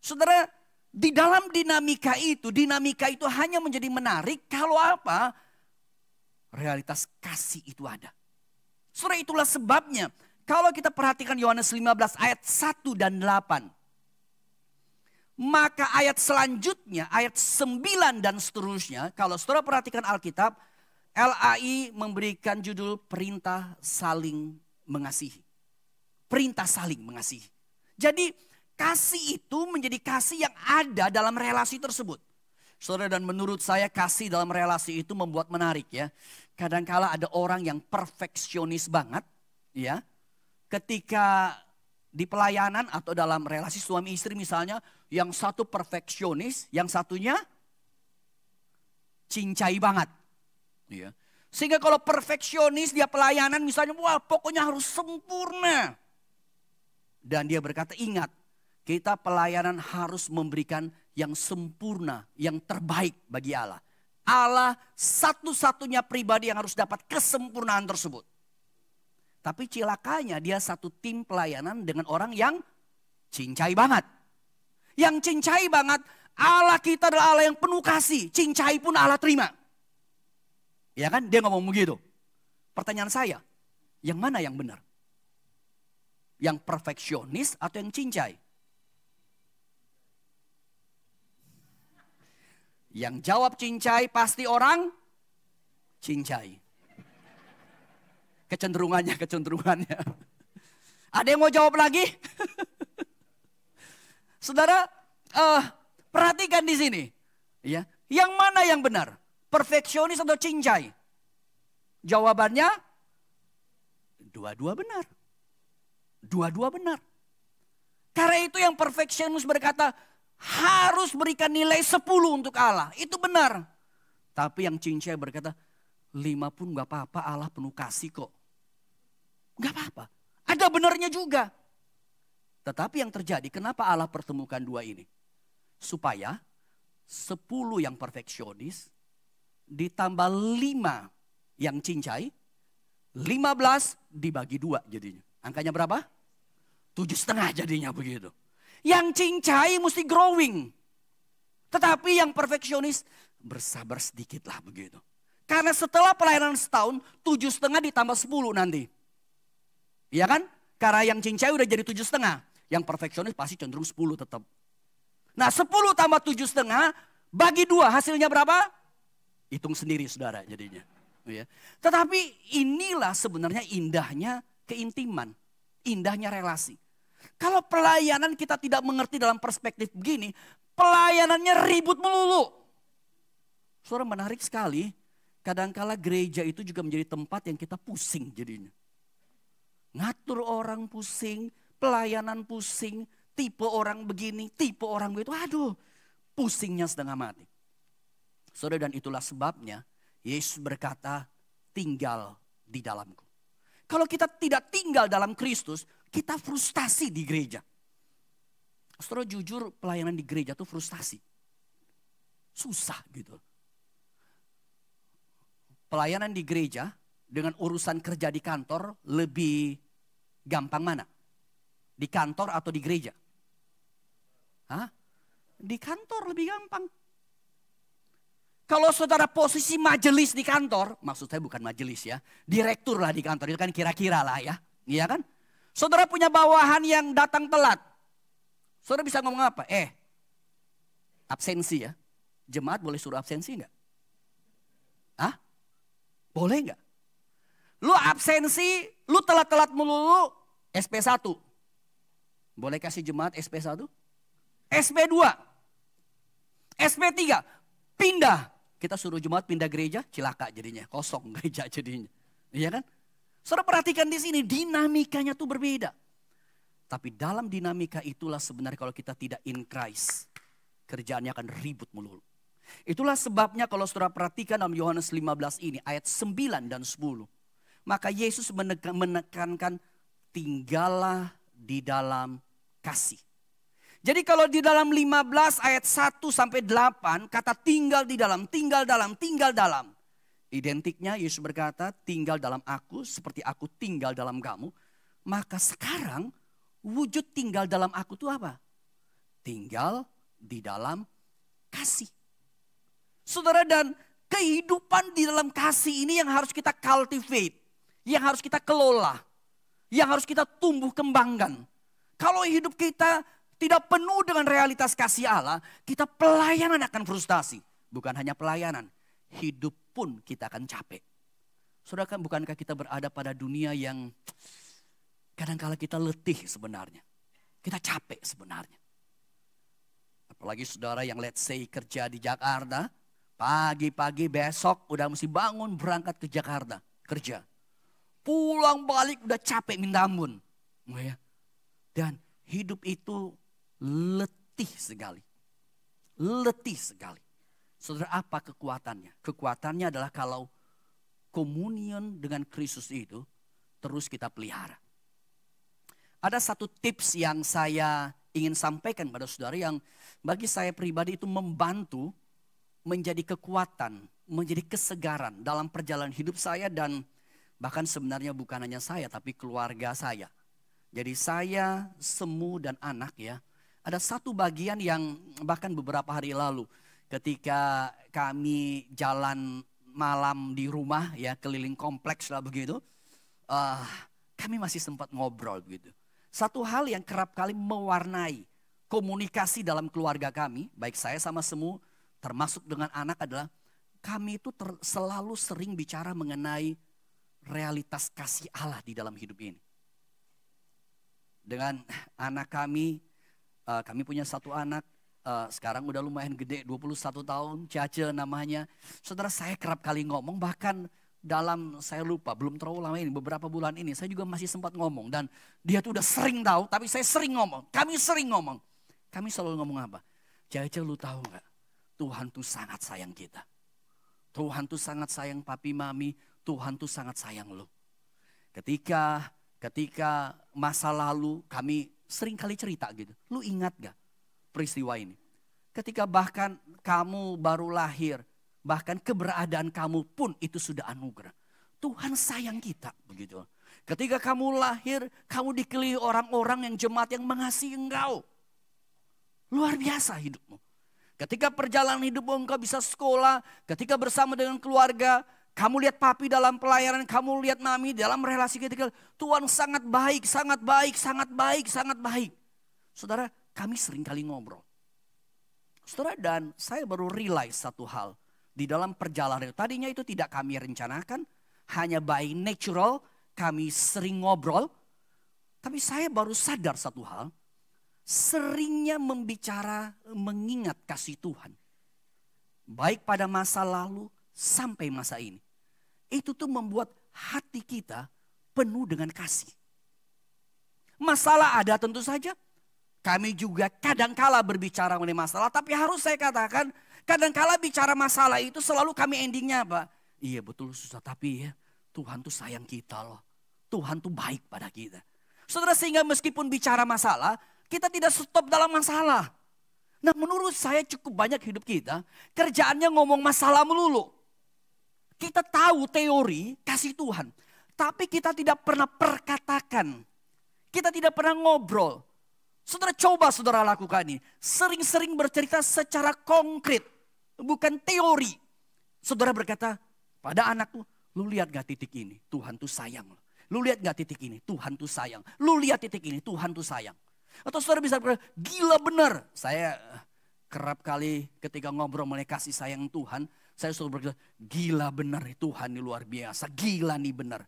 Saudara, di dalam dinamika itu hanya menjadi menarik kalau apa? Realitas kasih itu ada. Saudara, itulah sebabnya kalau kita perhatikan Yohanes 15 ayat 1 dan 8. Maka ayat selanjutnya, ayat 9 dan seterusnya, kalau saudara perhatikan Alkitab, LAI memberikan judul perintah saling mengasihi. Perintah saling mengasihi. Jadi kasih itu menjadi kasih yang ada dalam relasi tersebut. Saudara, dan menurut saya kasih dalam relasi itu membuat menarik ya. Kadangkala ada orang yang perfeksionis banget ya. Ketika di pelayanan atau dalam relasi suami istri misalnya, yang satu perfeksionis, yang satunya cincai banget. Ya. Sehingga kalau perfeksionis dia pelayanan misalnya, wah pokoknya harus sempurna. Dan dia berkata, ingat, kita pelayanan harus memberikan yang sempurna, yang terbaik bagi Allah. Allah satu-satunya pribadi yang harus dapat kesempurnaan tersebut. Tapi cilakanya dia satu tim pelayanan dengan orang yang cincai banget. Yang cincai banget, Allah kita adalah Allah yang penuh kasih. Cincai pun Allah terima. Ya kan, dia ngomong begitu. Pertanyaan saya, yang mana yang benar? Yang perfeksionis atau yang cincai? Yang jawab cincai pasti orang cincai. Kecenderungannya. Ada yang mau jawab lagi? Saudara, perhatikan di sini. Ya, yang mana yang benar? Perfeksionis atau cincai? Jawabannya, dua-dua benar. Dua-dua benar. Karena itu yang perfeksionis berkata, harus berikan nilai 10 untuk Allah. Itu benar. Tapi yang cincai berkata, 5 pun gak apa-apa, Allah penuh kasih kok. Gak apa-apa. Ada benarnya juga. Tetapi yang terjadi, kenapa Allah pertemukan dua ini? Supaya 10 yang perfeksionis ditambah 5 yang cincai, 15 dibagi 2 jadinya. Angkanya berapa? 7,5 jadinya begitu. Yang cincai mesti growing. Tetapi yang perfeksionis bersabar sedikit lah begitu. Karena setelah pelayanan setahun, 7,5 ditambah 10 nanti. Iya kan? Karena yang cincai udah jadi 7,5. Yang perfeksionis pasti cenderung 10 tetap. Nah 10 tambah 7,5 bagi 2 hasilnya berapa? Hitung sendiri saudara jadinya. Ya. Tetapi inilah sebenarnya indahnya keintiman. Indahnya relasi. Kalau pelayanan kita tidak mengerti dalam perspektif begini, pelayanannya ribut melulu. Saudara, menarik sekali. Kadangkala gereja itu juga menjadi tempat yang kita pusing jadinya. Ngatur orang pusing, pelayanan pusing, tipe orang begini, tipe orang begitu. Aduh, pusingnya setengah mati. Saudara, dan itulah sebabnya Yesus berkata, tinggal di dalamku. Kalau kita tidak tinggal dalam Kristus, kita frustasi di gereja. Saudara jujur pelayanan di gereja tuh frustasi. Susah gitu. Pelayanan di gereja dengan urusan kerja di kantor lebih gampang mana? Di kantor atau di gereja? Hah? Di kantor lebih gampang. Kalau saudara posisi majelis di kantor, maksud saya bukan majelis ya, direktur lah di kantor, itu kan kira-kira lah ya. Iya kan? Saudara punya bawahan yang datang telat. Saudara bisa ngomong apa? Absensi ya. Jemaat boleh suruh absensi enggak? Hah? Boleh enggak? Lu absensi, lu telat-telat melulu, SP1. Boleh kasih jemaat SP1? SP2. SP3. Pindah. Kita suruh jemaat pindah gereja, cilaka jadinya. Kosong gereja jadinya. Iya kan? Saudara perhatikan di sini, dinamikanya tuh berbeda. Tapi dalam dinamika itulah sebenarnya kalau kita tidak in Christ, kerjaannya akan ribut melulu. Itulah sebabnya kalau saudara perhatikan dalam Yohanes 15 ini, ayat 9 dan 10. Maka Yesus menekankan tinggallah di dalam kasih. Jadi kalau di dalam 15 ayat 1 sampai 8 kata tinggal di dalam, tinggal dalam, tinggal dalam. Identiknya Yesus berkata tinggal dalam aku seperti aku tinggal dalam kamu. Maka sekarang wujud tinggal dalam aku itu apa? Tinggal di dalam kasih. Saudara, dan kehidupan di dalam kasih ini yang harus kita cultivate. Yang harus kita kelola. Yang harus kita tumbuh kembangkan. Kalau hidup kita tidak penuh dengan realitas kasih Allah, kita pelayanan akan frustasi. Bukan hanya pelayanan, hidup pun kita akan capek. Saudara, kan bukankah kita berada pada dunia yang kadang-kala kita letih sebenarnya. Kita capek sebenarnya. Apalagi saudara yang let's say kerja di Jakarta, pagi-pagi besok udah mesti bangun berangkat ke Jakarta kerja. Pulang balik udah capek minta ampun. Dan hidup itu letih sekali. Letih sekali. Saudara, apa kekuatannya? Kekuatannya adalah kalau komunion dengan Kristus itu terus kita pelihara. Ada satu tips yang saya ingin sampaikan pada saudara yang bagi saya pribadi itu membantu menjadi kekuatan, menjadi kesegaran dalam perjalanan hidup saya dan bahkan sebenarnya bukan hanya saya tapi keluarga saya. Jadi saya, semu dan anak ya. Ada satu bagian yang bahkan beberapa hari lalu ketika kami jalan malam di rumah ya keliling kompleks lah begitu. Kami masih sempat ngobrol begitu. Satu hal yang kerap kali mewarnai komunikasi dalam keluarga kami, baik saya sama semu termasuk dengan anak adalah kami itu selalu sering bicara mengenai realitas kasih Allah di dalam hidup ini. Dengan anak kami punya satu anak, sekarang udah lumayan gede, 21 tahun, Caca namanya. Saudara, saya kerap kali ngomong, bahkan dalam saya lupa, belum terlalu lama ini, beberapa bulan ini, saya juga masih sempat ngomong. Dan dia tuh udah sering tahu, tapi saya sering ngomong, kami sering ngomong. Kami selalu ngomong apa? Caca, lu tahu gak? Tuhan tuh sangat sayang kita. Tuhan tuh sangat sayang papi mami, Tuhan tuh sangat sayang lu. Ketika masa lalu kami sering kali cerita gitu. Lu ingat gak peristiwa ini? Ketika bahkan kamu baru lahir, bahkan keberadaan kamu pun itu sudah anugerah. Tuhan sayang kita begitu. Ketika kamu lahir, kamu dikelilingi orang-orang yang jemaat yang mengasihi engkau. Luar biasa hidupmu. Ketika perjalanan hidupmu engkau bisa sekolah, ketika bersama dengan keluarga, kamu lihat papi dalam pelayanan, kamu lihat mami dalam relasi ketika Tuhan sangat baik, sangat baik, sangat baik, sangat baik. Saudara, kami sering kali ngobrol. Saudara, dan saya baru realize satu hal. Di dalam perjalanan itu, tadinya itu tidak kami rencanakan, hanya by natural kami sering ngobrol. Tapi saya baru sadar satu hal, seringnya mengingat kasih Tuhan. Baik pada masa lalu sampai masa ini. Itu tuh membuat hati kita penuh dengan kasih. Masalah ada tentu saja. Kami juga kadangkala berbicara mengenai masalah. Tapi harus saya katakan, kadangkala bicara masalah itu selalu kami endingnya apa? Iya betul susah, tapi ya Tuhan tuh sayang kita loh. Tuhan tuh baik pada kita. Saudara, sehingga meskipun bicara masalah, kita tidak stop dalam masalah. Nah, menurut saya cukup banyak hidup kita, kerjaannya ngomong masalah melulu. Kita tahu teori kasih Tuhan, tapi kita tidak pernah perkatakan. Kita tidak pernah ngobrol. Saudara, coba saudara lakukan ini. Sering-sering bercerita secara konkret, bukan teori. Saudara berkata pada anak tuh, lu lihat gak titik ini? Tuhan tuh sayang. Lu lihat gak titik ini? Tuhan tuh sayang. Lu lihat titik ini? Tuhan tuh sayang. Atau saudara bisa berkata, gila benar. Saya kerap kali ketika ngobrol mengenai kasih sayang Tuhan, saya selalu berkata, gila benar Tuhan ini luar biasa. Gila nih benar.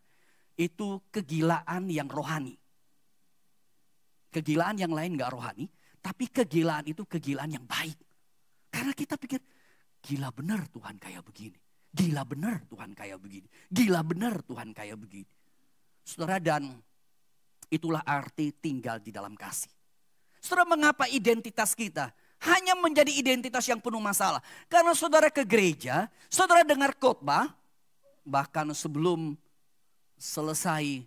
Itu kegilaan yang rohani. Kegilaan yang lain gak rohani, tapi kegilaan itu kegilaan yang baik. Karena kita pikir, gila benar Tuhan kayak begini. Gila benar Tuhan kayak begini. Gila benar Tuhan kayak begini. Saudara, dan itulah arti tinggal di dalam kasih. Saudara, mengapa identitas kita hanya menjadi identitas yang penuh masalah? Karena saudara ke gereja, saudara dengar khotbah, bahkan sebelum selesai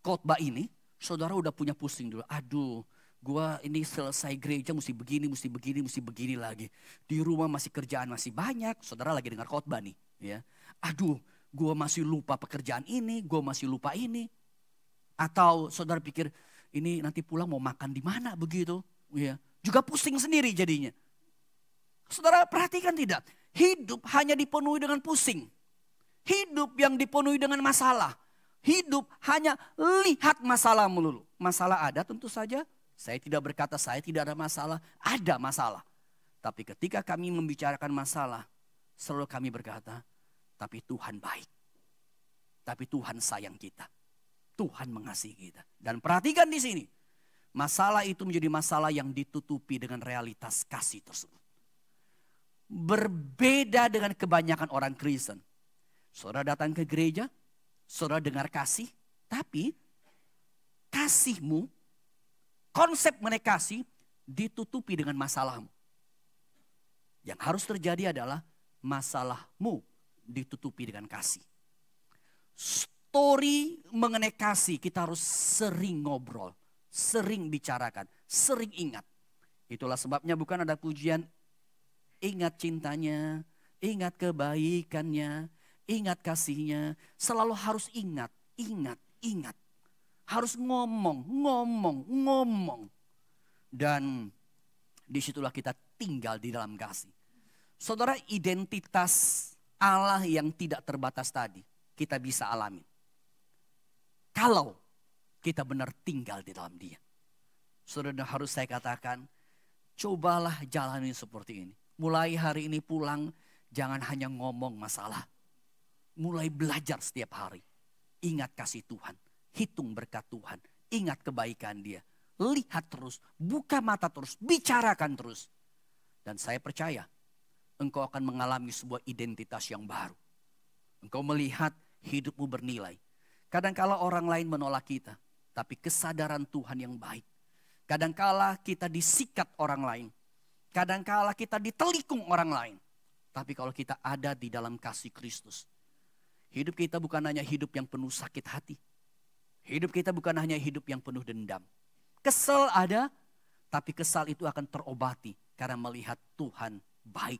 khotbah ini, saudara udah punya pusing dulu. Aduh, gua ini selesai gereja mesti begini, mesti begini, mesti begini lagi. Di rumah masih kerjaan masih banyak. Saudara lagi dengar khotbah nih, ya. Aduh, gua masih lupa pekerjaan ini, gua masih lupa ini. Atau saudara pikir ini nanti pulang mau makan di mana begitu, ya. Juga pusing sendiri jadinya. Saudara perhatikan tidak? Hidup hanya dipenuhi dengan pusing. Hidup yang dipenuhi dengan masalah. Hidup hanya lihat masalah melulu. Masalah ada tentu saja. Saya tidak berkata saya tidak ada masalah. Ada masalah. Tapi ketika kami membicarakan masalah, selalu kami berkata, tapi Tuhan baik. Tapi Tuhan sayang kita. Tuhan mengasihi kita. Dan perhatikan di sini. Masalah itu menjadi masalah yang ditutupi dengan realitas kasih tersebut. Berbeda dengan kebanyakan orang Kristen. Saudara datang ke gereja, saudara dengar kasih, tapi kasihmu, konsep mengenai kasih ditutupi dengan masalahmu. Yang harus terjadi adalah masalahmu ditutupi dengan kasih. Story mengenai kasih kita harus sering ngobrol, sering bicarakan, sering ingat. Itulah sebabnya bukan ada pujian, ingat cintanya, ingat kebaikannya, ingat kasihnya. Selalu harus ingat, ingat, ingat. Harus ngomong. Dan disitulah kita tinggal di dalam kasih. Saudara, identitas Allah yang tidak terbatas tadi kita bisa alami. Kalau kita benar tinggal di dalam Dia. Saudara, harus saya katakan, cobalah jalani seperti ini. Mulai hari ini pulang, jangan hanya ngomong masalah. Mulai belajar setiap hari. Ingat kasih Tuhan, hitung berkat Tuhan, ingat kebaikan Dia. Lihat terus, buka mata terus, bicarakan terus. Dan saya percaya, engkau akan mengalami sebuah identitas yang baru. Engkau melihat hidupmu bernilai. Kadangkala orang lain menolak kita, tapi kesadaran Tuhan yang baik. Kadangkala kita disikat orang lain. Kadangkala kita ditelikung orang lain. Tapi kalau kita ada di dalam kasih Kristus, hidup kita bukan hanya hidup yang penuh sakit hati. Hidup kita bukan hanya hidup yang penuh dendam. Kesal ada, tapi kesal itu akan terobati karena melihat Tuhan baik.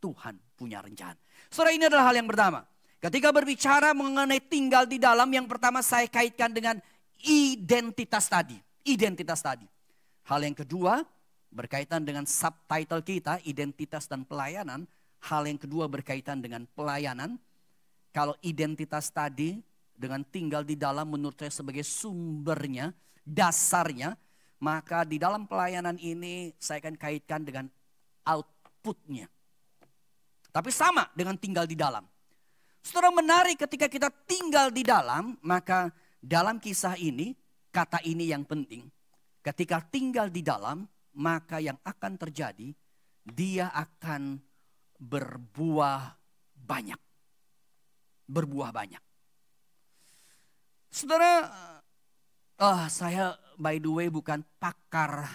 Tuhan punya rencana. Saudara, ini adalah hal yang pertama. Ketika berbicara mengenai tinggal di dalam, yang pertama saya kaitkan dengan identitas tadi. Identitas tadi. Hal yang kedua berkaitan dengan subtitle kita, identitas dan pelayanan. Hal yang kedua berkaitan dengan pelayanan. Kalau identitas tadi dengan tinggal di dalam menurut saya sebagai sumbernya, dasarnya. Maka di dalam pelayanan ini saya akan kaitkan dengan outputnya. Tapi sama dengan tinggal di dalam. Saudara, menarik ketika kita tinggal di dalam, maka dalam kisah ini, kata ini yang penting. Ketika tinggal di dalam, maka yang akan terjadi, dia akan berbuah banyak. Berbuah banyak. Saudara, saya by the way bukan pakar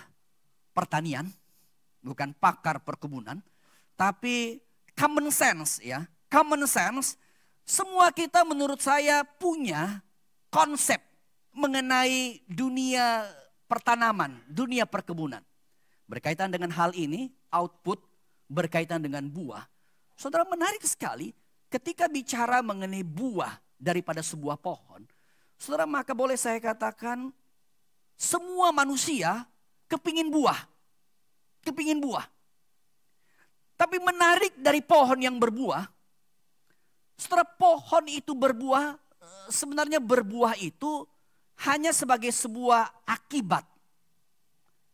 pertanian, bukan pakar perkebunan, tapi common sense ya, common sense. Semua kita menurut saya punya konsep mengenai dunia pertanaman, dunia perkebunan. Berkaitan dengan hal ini, output berkaitan dengan buah. Saudara, menarik sekali ketika bicara mengenai buah daripada sebuah pohon. Saudara, maka boleh saya katakan semua manusia kepingin buah. Kepingin buah. Tapi menarik dari pohon yang berbuah, setelah pohon itu berbuah, sebenarnya berbuah itu hanya sebagai sebuah akibat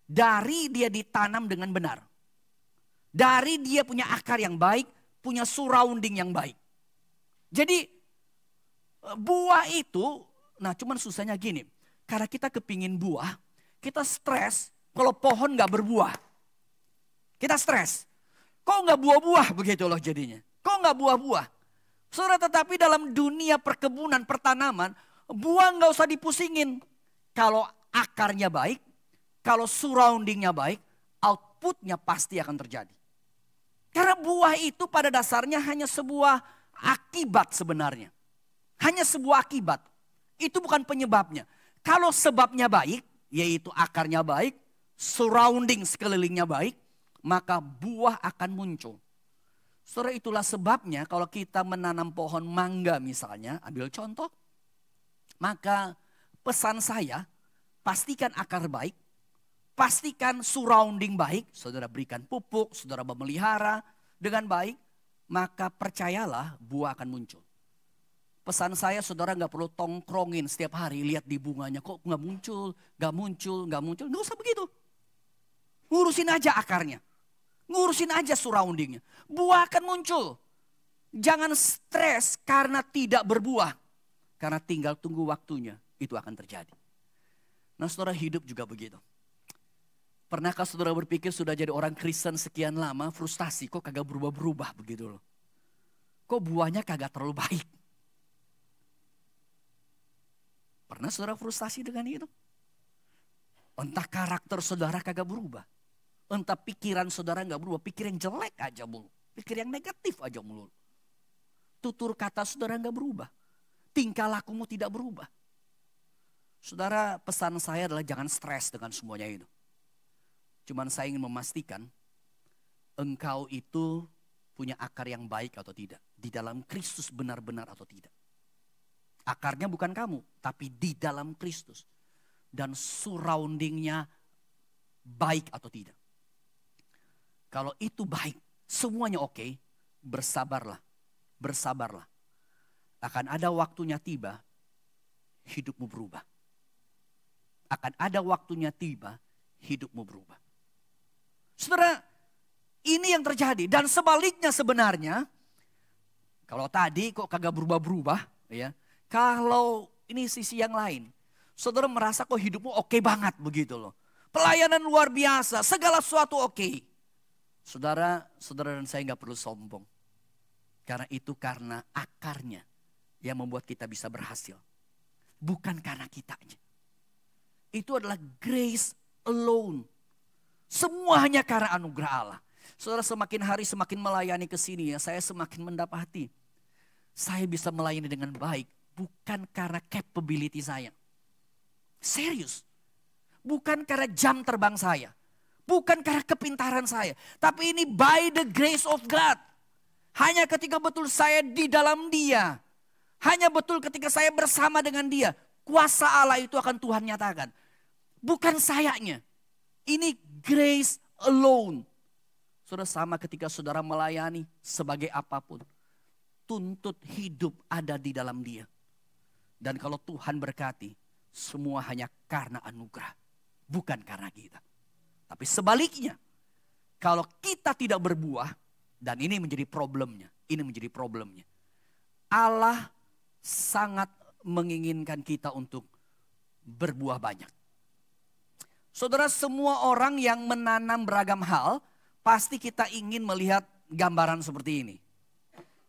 dari dia ditanam dengan benar. Dari dia punya akar yang baik, punya surrounding yang baik. Jadi buah itu, nah cuman susahnya gini. Karena kita kepingin buah, kita stres kalau pohon gak berbuah. Kita stres. Kok gak buah-buah begitu loh jadinya. Kok gak buah-buah. Saudara, tetapi dalam dunia perkebunan, pertanaman, buah gak usah dipusingin. Kalau akarnya baik, kalau surroundingnya baik, outputnya pasti akan terjadi. Karena buah itu pada dasarnya hanya sebuah akibat sebenarnya. Hanya sebuah akibat. Itu bukan penyebabnya. Kalau sebabnya baik, yaitu akarnya baik, surrounding sekelilingnya baik, maka buah akan muncul. Saudara, itulah sebabnya kalau kita menanam pohon mangga misalnya, ambil contoh. Maka pesan saya, pastikan akar baik, pastikan surrounding baik, saudara berikan pupuk, saudara memelihara dengan baik, maka percayalah buah akan muncul. Pesan saya, saudara gak perlu tongkrongin setiap hari, lihat di bunganya kok gak muncul, gak muncul, gak muncul. Gak usah begitu. Ngurusin aja akarnya, ngurusin aja surroundingnya. Buah akan muncul. Jangan stres karena tidak berbuah. Karena tinggal tunggu waktunya, itu akan terjadi. Nah saudara, hidup juga begitu. Pernahkah saudara berpikir sudah jadi orang Kristen sekian lama, frustasi kok kagak berubah-berubah begitu loh. Kok buahnya kagak terlalu baik. Pernah saudara frustasi dengan itu? Entah karakter saudara kagak berubah. Entah pikiran saudara gak berubah, pikir yang jelek aja mulu. Pikir yang negatif aja mulu. Tutur kata saudara gak berubah. Tingkah lakumu tidak berubah. Saudara, pesan saya adalah jangan stres dengan semuanya itu. Cuman saya ingin memastikan engkau itu punya akar yang baik atau tidak. Di dalam Kristus benar-benar atau tidak. Akarnya bukan kamu, tapi di dalam Kristus. Dan surroundingnya baik atau tidak. Kalau itu baik, semuanya oke, bersabarlah. Bersabarlah. Akan ada waktunya tiba, hidupmu berubah. Akan ada waktunya tiba, hidupmu berubah. Saudara, ini yang terjadi. Dan sebaliknya sebenarnya, kalau tadi kok kagak berubah-berubah, ya. Kalau ini sisi yang lain, saudara merasa kok hidupmu oke banget begitu loh. Pelayanan luar biasa, segala sesuatu oke. Saudara dan saya gak perlu sombong. Karena itu karena akarnya yang membuat kita bisa berhasil. Bukan karena kitanya. Itu adalah grace alone. Semua hanya karena anugerah Allah. Saudara, semakin hari semakin melayani ke sini ya, saya semakin mendapati. Saya bisa melayani dengan baik. Bukan karena capability saya. Serius. Bukan karena jam terbang saya. Bukan karena kepintaran saya. Tapi ini by the grace of God. Hanya ketika betul saya di dalam Dia. Hanya betul ketika saya bersama dengan Dia. Kuasa Allah itu akan Tuhan nyatakan. Bukan sayanya. Ini grace alone. Saudara, sama ketika saudara melayani sebagai apapun. Tuntut hidup ada di dalam Dia. Dan kalau Tuhan berkati, semua hanya karena anugerah. Bukan karena kita. Tapi sebaliknya, kalau kita tidak berbuah, dan ini menjadi problemnya. Ini menjadi problemnya. Allah sangat menginginkan kita untuk berbuah banyak. Saudara, semua orang yang menanam beragam hal, pasti kita ingin melihat gambaran seperti ini.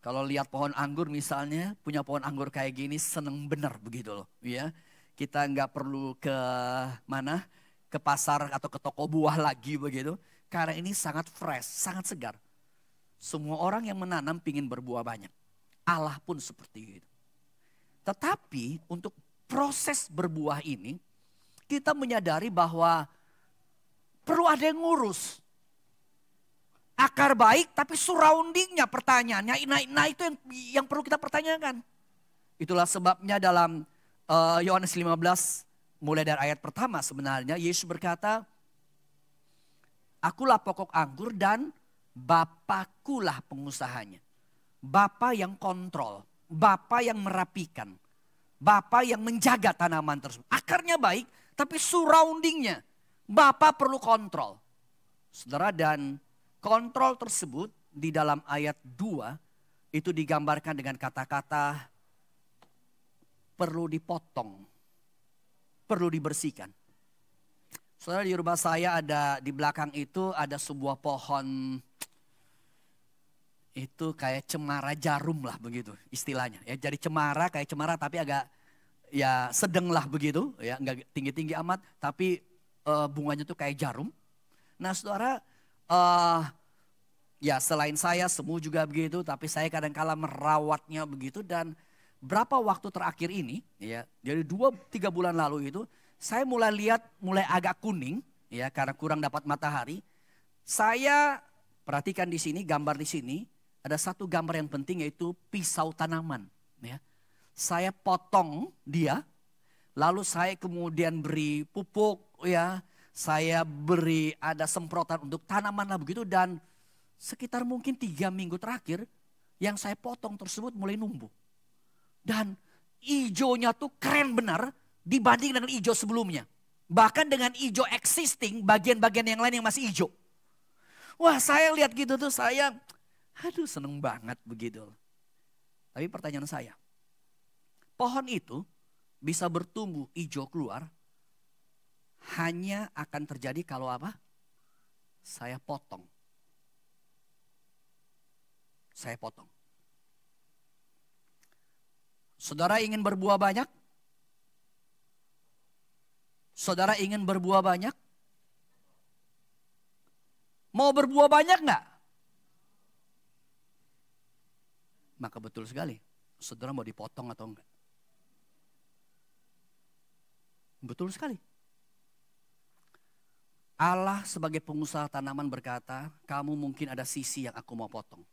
Kalau lihat pohon anggur misalnya, punya pohon anggur kayak gini seneng bener begitu loh. Ya, kita nggak perlu ke mana, ke pasar atau ke toko buah lagi begitu. Karena ini sangat fresh, sangat segar. Semua orang yang menanam pingin berbuah banyak. Allah pun seperti itu. Tetapi untuk proses berbuah ini, kita menyadari bahwa perlu ada yang ngurus. Akar baik tapi surroundingnya pertanyaannya. Nah itu yang perlu kita pertanyakan. Itulah sebabnya dalam Yohanes 15 mulai dari ayat pertama sebenarnya Yesus berkata, akulah pokok anggur dan Bapakulah pengusahanya. Bapa yang kontrol, Bapa yang merapikan, Bapa yang menjaga tanaman tersebut. Akarnya baik tapi surroundingnya Bapa perlu kontrol. Saudara, dan kontrol tersebut di dalam ayat 2 itu digambarkan dengan kata-kata perlu dipotong, perlu dibersihkan. Saudara, di rumah saya ada di belakang itu ada sebuah pohon itu kayak cemara jarum lah begitu istilahnya. Ya, jadi cemara kayak cemara tapi agak ya sedang lah begitu, ya enggak tinggi-tinggi amat tapi bunganya tuh kayak jarum. Nah, saudara, ya selain saya semua juga begitu, tapi saya kadang-kala merawatnya begitu. Dan berapa waktu terakhir ini, ya dari 2-3 bulan lalu itu, saya mulai lihat mulai agak kuning, ya karena kurang dapat matahari. Saya perhatikan di sini, gambar di sini, ada satu gambar yang penting yaitu pisau tanaman. Ya. Saya potong dia, lalu saya kemudian beri pupuk, ya. Saya beri ada semprotan untuk tanaman lah begitu, dan sekitar mungkin 3 minggu terakhir yang saya potong tersebut mulai numbuh. Dan ijonya tuh keren benar dibanding dengan ijo sebelumnya. Bahkan dengan ijo existing bagian-bagian yang lain yang masih ijo. Wah, saya lihat gitu tuh saya seneng banget begitu. Tapi pertanyaan saya, pohon itu bisa bertumbuh ijo keluar hanya akan terjadi kalau apa? Saya potong. Saya potong. Saudara ingin berbuah banyak? Saudara ingin berbuah banyak? Mau berbuah banyak enggak? Maka betul sekali. Saudara mau dipotong atau enggak? Betul sekali. Allah sebagai pengusaha tanaman berkata, kamu mungkin ada sisi yang aku mau potong.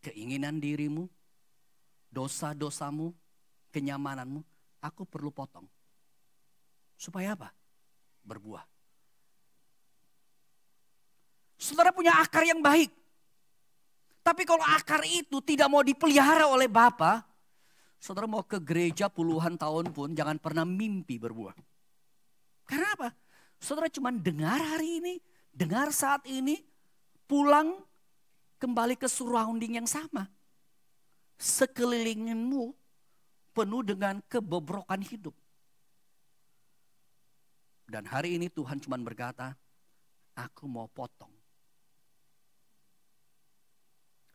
Keinginan dirimu, dosa-dosamu, kenyamananmu, aku perlu potong. Supaya apa? Berbuah. Saudara punya akar yang baik. Tapi kalau akar itu tidak mau dipelihara oleh Bapa, saudara mau ke gereja puluhan tahun pun jangan pernah mimpi berbuah. Karena apa? Saudara cuma dengar hari ini, dengar saat ini, pulang kembali ke surrounding yang sama. Sekelilinginmu penuh dengan kebobrokan hidup. Dan hari ini Tuhan cuma berkata, aku mau potong.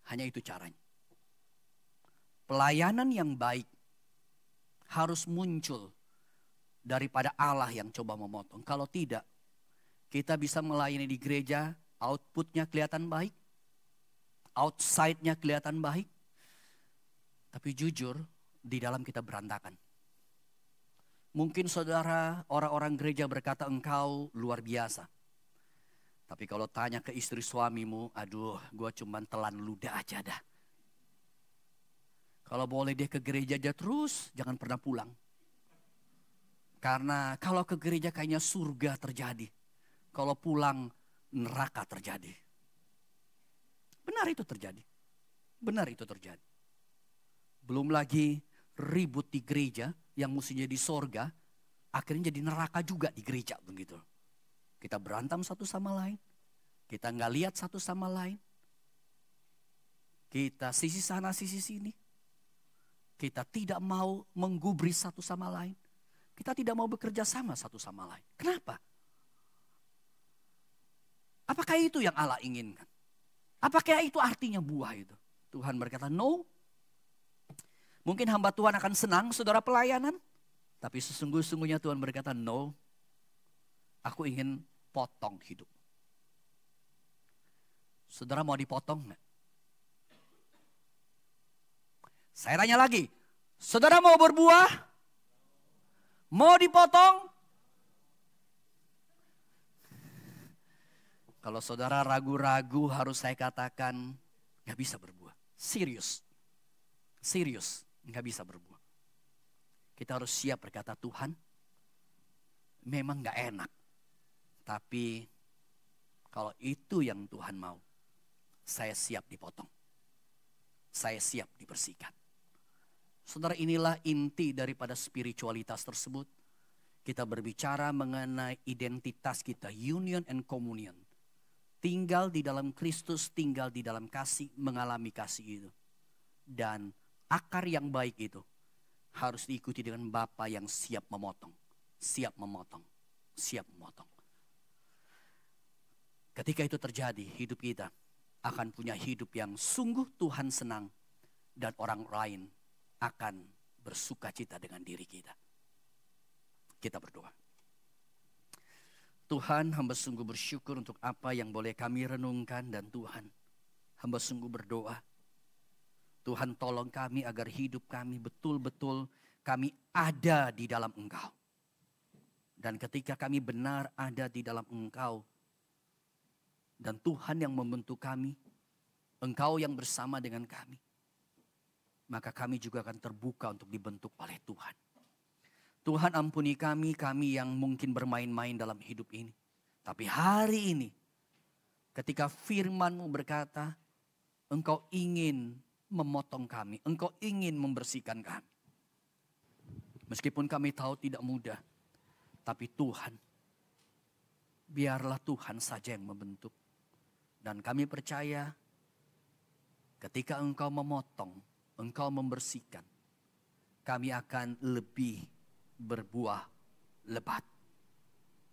Hanya itu caranya. Pelayanan yang baik harus muncul daripada Allah yang coba memotong. Kalau tidak, kita bisa melayani di gereja, outputnya kelihatan baik, outside-nya kelihatan baik. Tapi jujur, di dalam kita berantakan. Mungkin saudara, orang-orang gereja berkata engkau luar biasa. Tapi kalau tanya ke istri suamimu, aduh gue cuman telan ludah aja dah. Kalau boleh dia ke gereja aja terus, jangan pernah pulang. Karena kalau ke gereja kayaknya surga terjadi. Kalau pulang neraka terjadi. Benar itu terjadi. Benar itu terjadi. Belum lagi ribut di gereja yang mestinya di sorga, akhirnya jadi neraka juga di gereja begitu. Kita berantem satu sama lain. Kita nggak lihat satu sama lain. Kita sisi sana sisi sini. Kita tidak mau menggubris satu sama lain. Kita tidak mau bekerja sama satu sama lain. Kenapa? Apakah itu yang Allah inginkan? Apakah itu artinya buah itu? Tuhan berkata no. Mungkin hamba Tuhan akan senang saudara pelayanan. Tapi sesungguhnya Tuhan berkata no. Aku ingin potong hidup. Saudara mau dipotong enggak? Saya tanya lagi. Saudara mau berbuah? Mau dipotong? Kalau saudara ragu-ragu harus saya katakan gak bisa berbuah. Serius. Serius gak bisa berbuah. Kita harus siap berkata, Tuhan memang gak enak. Tapi kalau itu yang Tuhan mau, saya siap dipotong. Saya siap dibersihkan. Saudara, inilah inti daripada spiritualitas tersebut. Kita berbicara mengenai identitas kita, union and communion. Tinggal di dalam Kristus, tinggal di dalam kasih, mengalami kasih itu. Dan akar yang baik itu harus diikuti dengan Bapa yang siap memotong. Siap memotong, siap memotong. Ketika itu terjadi, hidup kita akan punya hidup yang sungguh Tuhan senang. Dan orang lain akan bersuka cita dengan diri kita. Kita berdoa. Tuhan, hamba sungguh bersyukur untuk apa yang boleh kami renungkan. Dan Tuhan, hamba sungguh berdoa. Tuhan, tolong kami agar hidup kami betul-betul kami ada di dalam Engkau. Dan ketika kami benar ada di dalam Engkau, dan Tuhan yang membentuk kami, Engkau yang bersama dengan kami, maka kami juga akan terbuka untuk dibentuk oleh Tuhan. Tuhan, ampuni kami yang mungkin bermain-main dalam hidup ini. Tapi hari ini, ketika firman-Mu berkata, Engkau ingin memotong kami, Engkau ingin membersihkan kami. Meskipun kami tahu tidak mudah, tapi Tuhan, biarlah Tuhan saja yang membentuk. Dan kami percaya, ketika Engkau memotong, Engkau membersihkan, kami akan lebih berbuah lebat.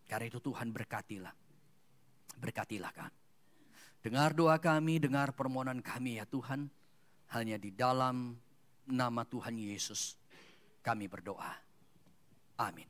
Karena itu Tuhan berkatilah. Berkatilah kami. Dengar doa kami, dengar permohonan kami ya Tuhan. Hanya di dalam nama Tuhan Yesus kami berdoa. Amin.